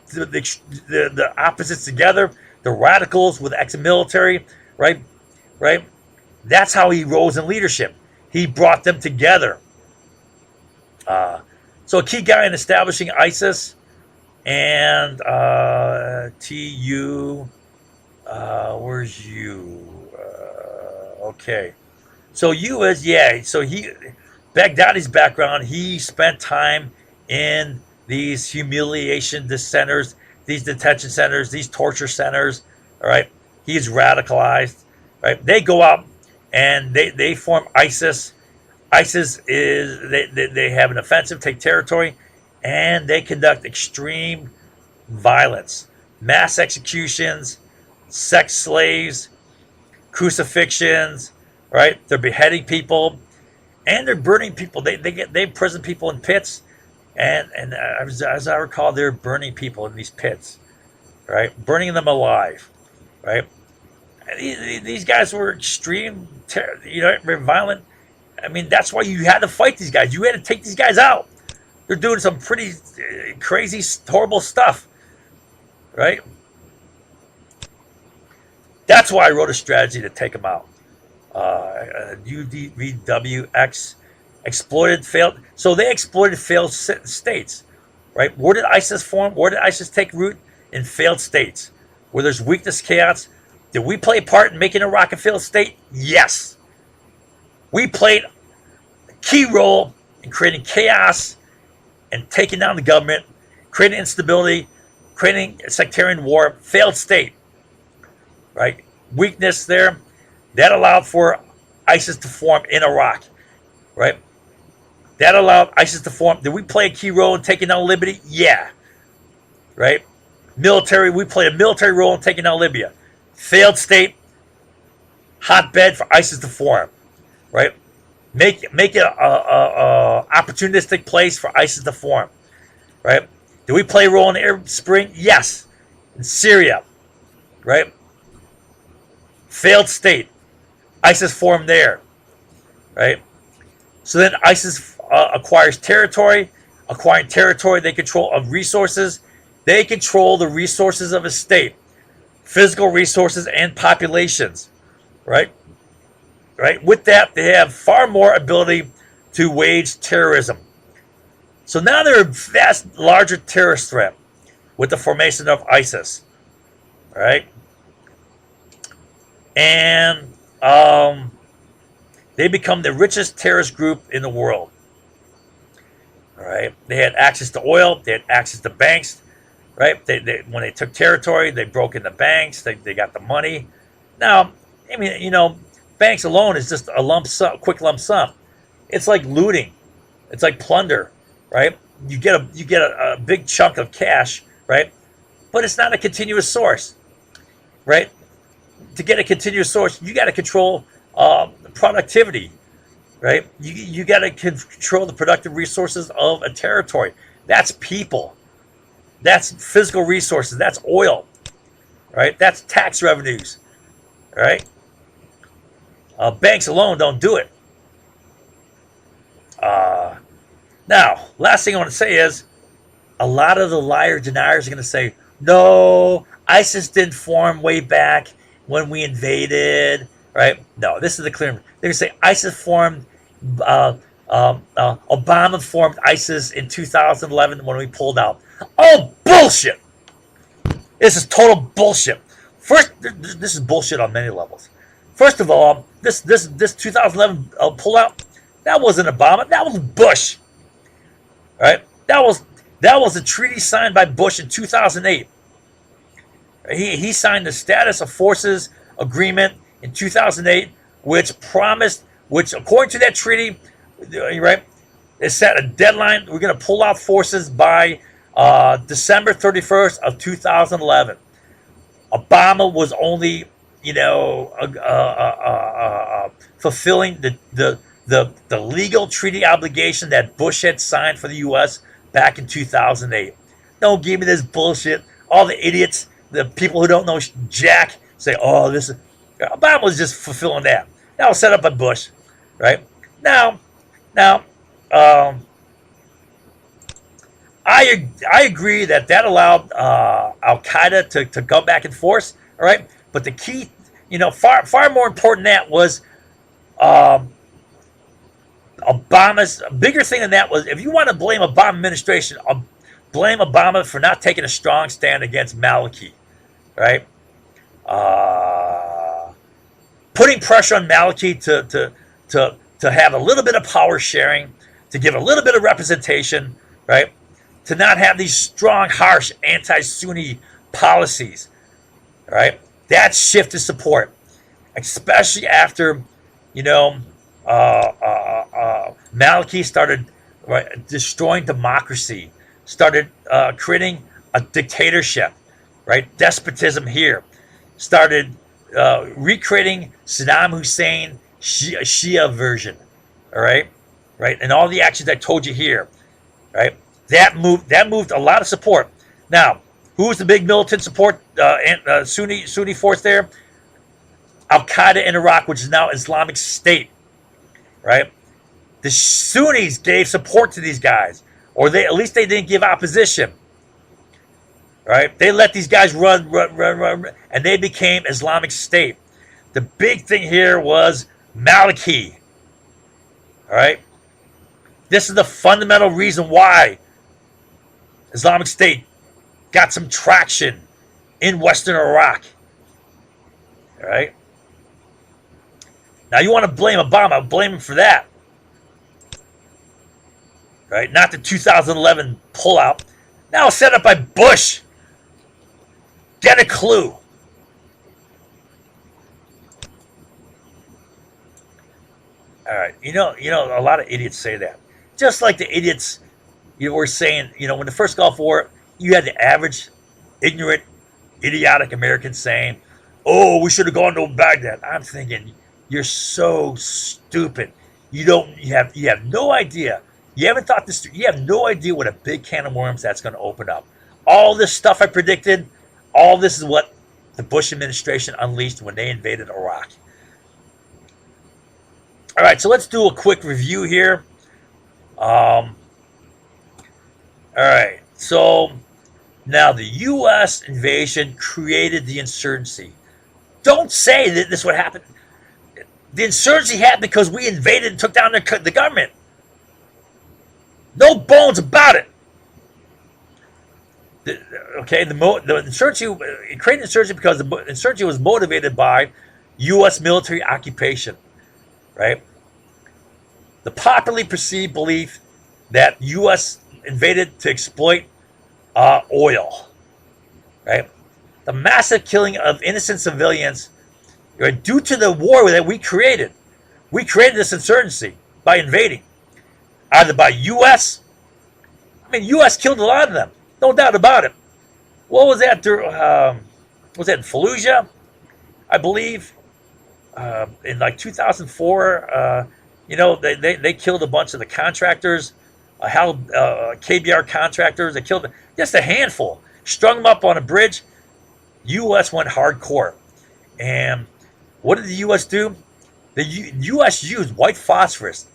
Speaker 1: the opposites together, the radicals with ex-military, right? That's how he rose in leadership. He brought them together. So a key guy in establishing ISIS and TU. Where's you? Okay. So you as yeah. So Baghdadi's background. He spent time in these humiliation centers, these detention centers, these torture centers. All right. He's radicalized. Right. They go out and they form ISIS. ISIS is they have an offensive, take territory, and they conduct extreme violence, mass executions, sex slaves, crucifixions, right? They're beheading people and they're burning people. They imprison people in pits, and as I recall, they're burning people in these pits, right? Burning them alive, right? These guys were extreme, violent. I mean, that's why you had to fight these guys. You had to take these guys out. They're doing some pretty crazy, horrible stuff, right? That's why I wrote a strategy to take them out. UDVWX exploited failed. So they exploited failed states, right? Where did ISIS form? Where did ISIS take root? In failed states, where there's weakness, chaos. Did we play a part in making Iraq a failed state? Yes. We played a key role in creating chaos and taking down the government, creating instability, creating sectarian war, failed state, right? Weakness there. That allowed for ISIS to form in Iraq, right? That allowed ISIS to form. Did we play a key role in taking down Libya? Yeah, right? Military, we played a military role in taking down Libya. Failed state, hotbed for ISIS to form, right? Make it a opportunistic place for ISIS to form, right? Did we play a role in the Arab Spring? Yes. In Syria, right? Failed state. ISIS formed there, right? So then ISIS acquires territory. Acquiring territory, they control of resources. They control the resources of a state, physical resources and populations, right? Right. With that, they have far more ability to wage terrorism. So now they're a vast, larger terrorist threat with the formation of ISIS, right? And they become the richest terrorist group in the world. All right. They had access to oil. They had access to banks. Right. When they took territory, they broke into banks. They got the money. Now, I mean, banks alone is just a lump sum, quick lump sum. It's like looting. It's like plunder, right? You get a big chunk of cash, right? But it's not a continuous source, right? To get a continuous source, you got to control productivity, right? You got to control the productive resources of a territory. That's people. That's physical resources. That's oil, right? That's tax revenues, right? Banks alone don't do it. Now, last thing I want to say is a lot of the liar deniers are going to say, no, ISIS didn't form way back when we invaded, right? No, this is the clear. They're going to say ISIS formed, Obama formed ISIS in 2011 when we pulled out. Oh, bullshit. This is total bullshit. First, this is bullshit on many levels. First of all, this 2011 pullout, that wasn't Obama, that was Bush, right? That was a treaty signed by Bush in 2008. He signed the Status of Forces Agreement in 2008, which according to that treaty, right, it set a deadline. We're going to pull out forces by December 31st of 2011. Obama was only, fulfilling the legal treaty obligation that Bush had signed for the U.S. back in 2008. Don't give me this bullshit. All the idiots, the people who don't know jack, say, "Oh, this is." Obama was just fulfilling that. That was set up by Bush, right? Now, I agree that allowed Al Qaeda to go back in force. All right, but the key, far more important than that was Obama's bigger thing than that was if you want to blame Obama administration, blame Obama for not taking a strong stand against Maliki, right? putting pressure on Maliki to have a little bit of power sharing, to give a little bit of representation, right? To not have these strong, harsh anti-Sunni policies, right? That shifted support, especially after, you know, Maliki started, right, destroying democracy, started creating a dictatorship, right? Despotism here, started recreating Saddam Hussein Shia version, all right, right, and all the actions I told you here, right? That moved a lot of support. Now, who was the big militant support Sunni force there? Al Qaeda in Iraq, which is now Islamic State, right? The Sunnis gave support to these guys, or they at least they didn't give opposition, right? They let these guys run, and they became Islamic State. The big thing here was Maliki, all right? This is the fundamental reason why Islamic State got some traction in Western Iraq, all right? Now you want to blame Obama, blame him for that, right? Not the 2011 pullout. Now set up by Bush. Get a clue. All right, a lot of idiots say that. Just like the idiots, were saying, when the first Gulf War, you had the average, ignorant, idiotic American saying, "Oh, we should have gone to Baghdad." I'm thinking, you're so stupid. You have no idea. You haven't thought this through. You have no idea what a big can of worms that's going to open up. All this stuff I predicted, all this is what the Bush administration unleashed when they invaded Iraq. All right, so let's do a quick review here. All right, so now the U.S. invasion created the insurgency. Don't say that this would happen. The insurgency happened because we invaded and took down the government. No bones about it. The insurgency, it created insurgency because the insurgency was motivated by U.S. military occupation, right? The popularly perceived belief that U.S. invaded to exploit oil, right? The massive killing of innocent civilians, right, due to the war that we created. We created this insurgency by invading, either by U.S. U.S. killed a lot of them, no doubt about it. What was that? Was that in Fallujah, I believe, in like 2004? They killed a bunch of the contractors, KBR contractors. They killed just a handful, strung them up on a bridge. U.S. went hardcore, and what did the U.S. do? The U.S. used white phosphorus,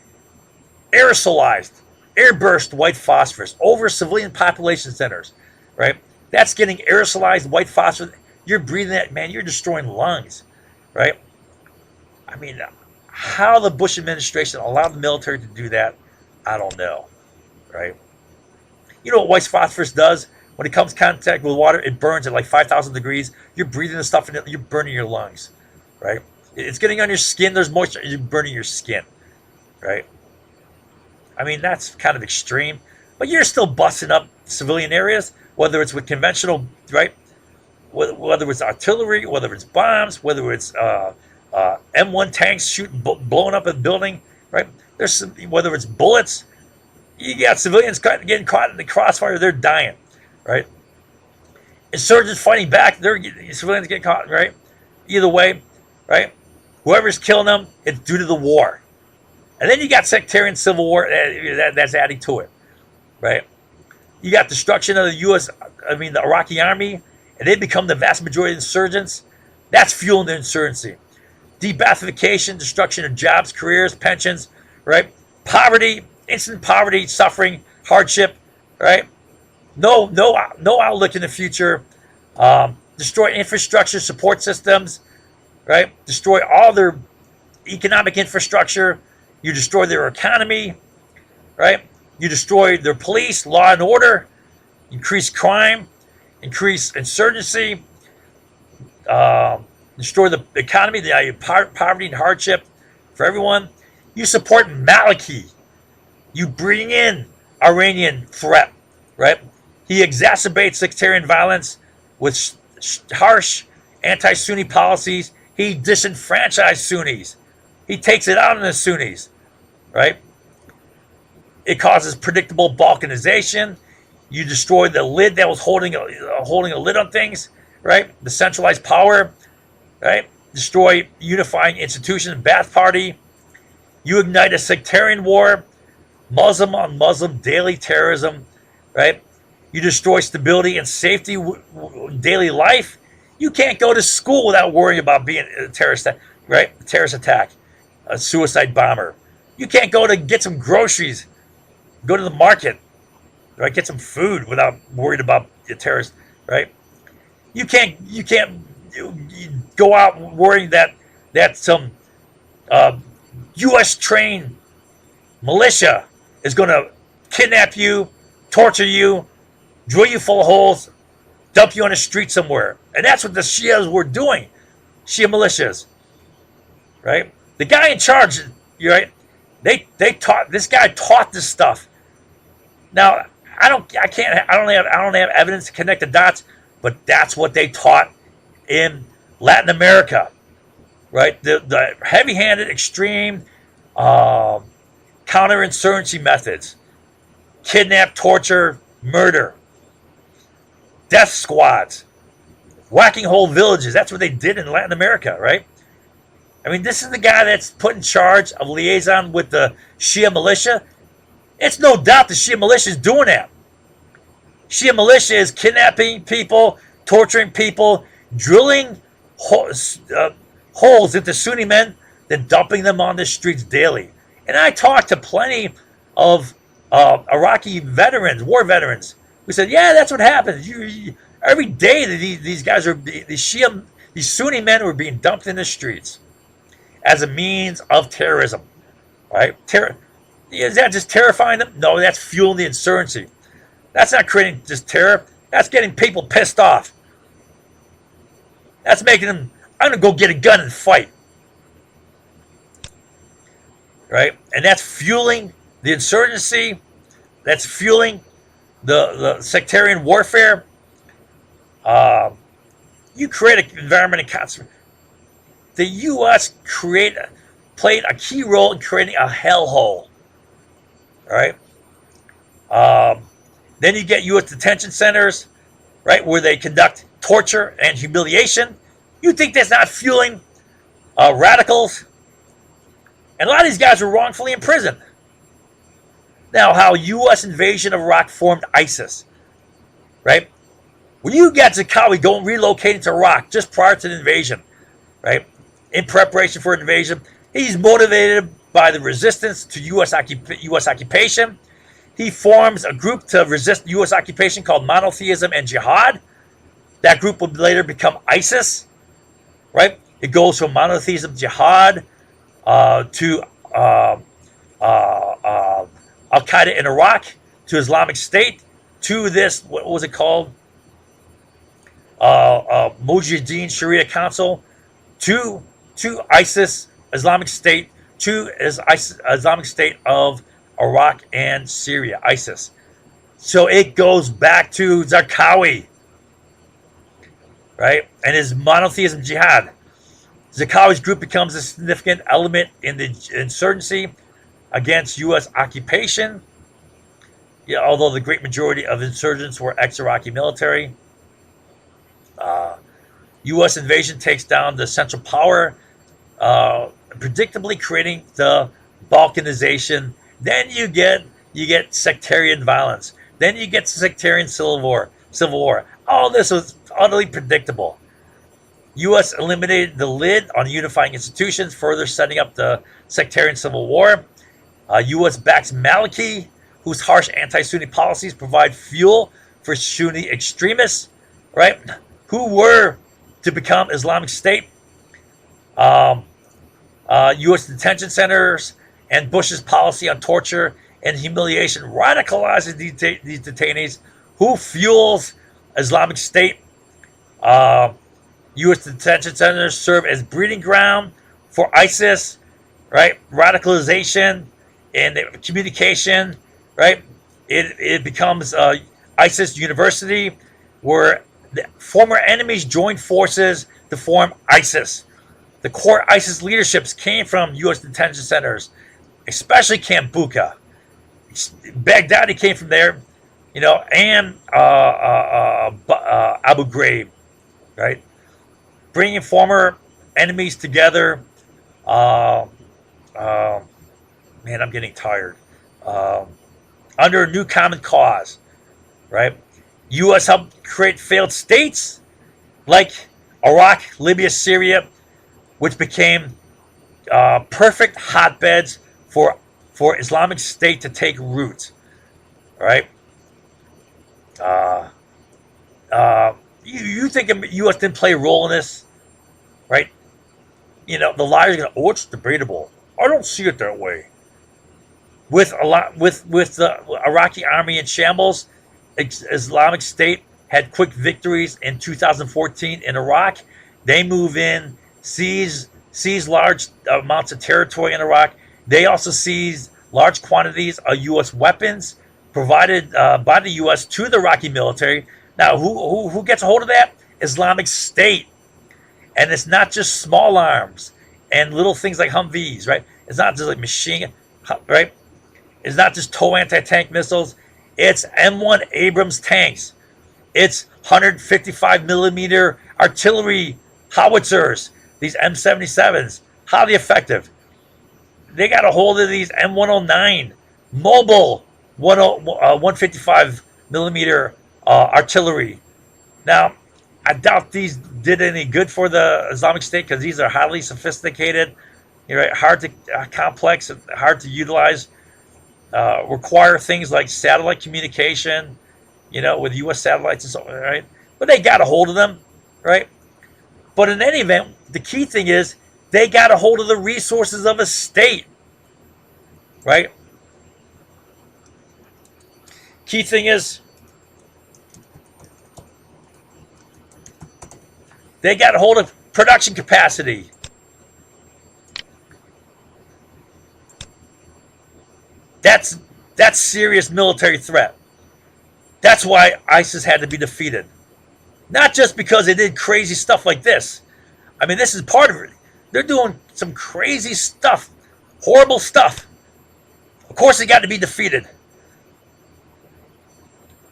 Speaker 1: aerosolized, airburst white phosphorus over civilian population centers, right? That's getting aerosolized white phosphorus. You're breathing that, man. You're destroying lungs, right? How the Bush administration allowed the military to do that, I don't know, right? You know what white phosphorus does? When it comes in contact with water, it burns at like 5,000 degrees. You're breathing the stuff in it. You're burning your lungs, right? It's getting on your skin. There's moisture. You're burning your skin, right? That's kind of extreme. But you're still busting up civilian areas, whether it's with conventional, right? Whether it's artillery, whether it's bombs, whether it's M1 tanks blowing up a building, right? Whether it's bullets. You got civilians getting caught in the crossfire. They're dying, right? Insurgents fighting back. Civilians getting caught, right? Either way, right? Whoever's killing them, it's due to the war. And then you got sectarian civil war that's adding to it, right? You got destruction of the Iraqi army, and they become the vast majority of insurgents. That's fueling the insurgency. Debathification, destruction of jobs, careers, pensions, right? Poverty, instant poverty, suffering, hardship, right? No outlook in the future. Destroy infrastructure, support systems, right? Destroy all their economic infrastructure. You destroy their economy, right? You destroy their police, law and order, increase crime, increase insurgency, destroy the economy, the poverty and hardship for everyone. You support Maliki. You bring in Iranian threat, right? He exacerbates sectarian violence with harsh anti-Sunni policies. He disenfranchised Sunnis. He takes it out on the Sunnis, right? It causes predictable balkanization. You destroy the lid that was holding a lid on things, right? The centralized power, right? Destroy unifying institution, Ba'ath Party. You ignite a sectarian war, Muslim on Muslim daily terrorism, right? You destroy stability and safety in daily life. You can't go to school without worrying about being a terrorist, right? A terrorist attack, a suicide bomber. You can't go to get some groceries, go to the market, right? Get some food without worried about the terrorist, right? You can't go out worrying that some U.S. trained militia is going to kidnap you, torture you, drill you full of holes, dump you on the street somewhere. And that's what the Shias were doing. Shia militias, right? The guy in charge, right? This guy taught this stuff. Now, I don't have evidence to connect the dots, but that's what they taught in Latin America, right? The heavy-handed, extreme counterinsurgency methods, kidnap, torture, murder, death squads, whacking whole villages. That's what they did in Latin America, right? I mean, this is the guy that's put in charge of liaison with the Shia militia. It's no doubt the Shia militia is doing that. Shia militia is kidnapping people, torturing people, drilling holes into Sunni men, then dumping them on the streets daily. And I talked to plenty of Iraqi veterans, war veterans. We said, yeah, that's what happens. Every day these guys these Sunni men were being dumped in the streets as a means of terrorism, right? Is that just terrifying them? No, that's fueling the insurgency. That's not creating just terror. That's getting people pissed off. That's making them, I'm going to go get a gun and fight. Right? And that's fueling the insurgency. That's fueling the sectarian warfare. You create an environment of concentration. The U.S. played a key role in creating a hellhole. All right? Then you get U.S. detention centers, right, where they conduct torture and humiliation. You think that's not fueling radicals? And a lot of these guys were wrongfully imprisoned. Now, how U.S. invasion of Iraq formed ISIS, right? When you got Zakawi going relocating to Iraq just prior to the invasion, right, in preparation for an invasion, he's motivated by the resistance to U.S. occupation. He forms a group to resist U.S. occupation called Monotheism and Jihad. That group would later become ISIS, right? It goes from Monotheism, Jihad, to Al-Qaeda in Iraq, to Islamic State, to this, what was it called? Mujahideen Sharia Council, to ISIS, Islamic State, to Islamic State of Iraq and Syria, ISIS. So it goes back to Zarqawi, right? And his monotheism jihad. Zarqawi's group becomes a significant element in the insurgency against U.S. occupation. Yeah, although the great majority of insurgents were ex-Iraqi military. U.S. invasion takes down the central power, predictably creating the balkanization. Then you get sectarian violence. Then you get sectarian civil war. All this was utterly predictable. U.S. eliminated the lid on unifying institutions, further setting up the sectarian civil war. U.S. backs Maliki, whose harsh anti-Sunni policies provide fuel for Sunni extremists, right? Who were to become Islamic State. U.S. detention centers and Bush's policy on torture and humiliation radicalizes these detainees, who fuels Islamic State. U.S. detention centers serve as breeding ground for ISIS, right? Radicalization and communication, right? It becomes ISIS University, where the former enemies joined forces to form ISIS. The core ISIS leaderships came from U.S. detention centers, especially Camp Bucca. Baghdadi came from there, and Abu Ghraib, right? Bringing former enemies together. Uh, uh, Man, I'm getting tired. Um, Under a new common cause, right? U.S. helped create failed states like Iraq, Libya, Syria, which became perfect hotbeds for Islamic State to take root, right? Uh, you think the U.S. didn't play a role in this, right? The liars are going, oh, it's debatable. I don't see it that way. With a lot, with the Iraqi army in shambles, Islamic State had quick victories in 2014 in Iraq. They move in, seize large amounts of territory in Iraq. They also seized large quantities of U.S. weapons provided by the U.S. to the Iraqi military. Now, who gets a hold of that? Islamic State, and it's not just small arms and little things like Humvees, right? It's not just like machine, right? It's not just TOW anti-tank missiles. It's M1 Abrams tanks. It's 155 millimeter artillery howitzers. These M77s. Highly effective. They got a hold of these M109 mobile 155 millimeter artillery. Now, I doubt these did any good for the Islamic State because these are highly sophisticated, right? Hard to complex and hard to utilize. Require things like satellite communication, with U.S. satellites and so on, right? But they got a hold of them, right? But in any event, the key thing is they got a hold of the resources of a state, right? Key thing is they got a hold of production capacity. That's serious military threat. That's why ISIS had to be defeated. Not just because they did crazy stuff like this. I mean, this is part of it. They're doing some crazy stuff, horrible stuff. Of course, they got to be defeated.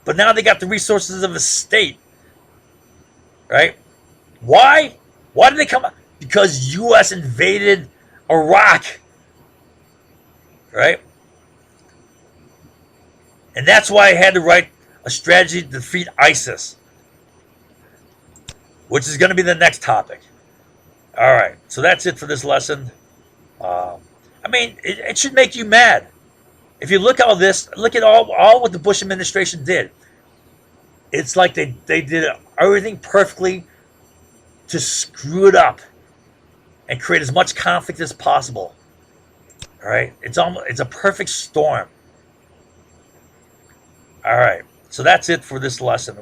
Speaker 1: But now they got the resources of a state, right? Why? Why did they come? Because U.S. invaded Iraq, right? And that's why I had to write a strategy to defeat ISIS, which is going to be the next topic. All right, so that's it for this lesson. I mean, it should make you mad. If you look at all this, look at all what the Bush administration did. It's like they did everything perfectly to screw it up and create as much conflict as possible. All right, it's a perfect storm. All right, so that's it for this lesson.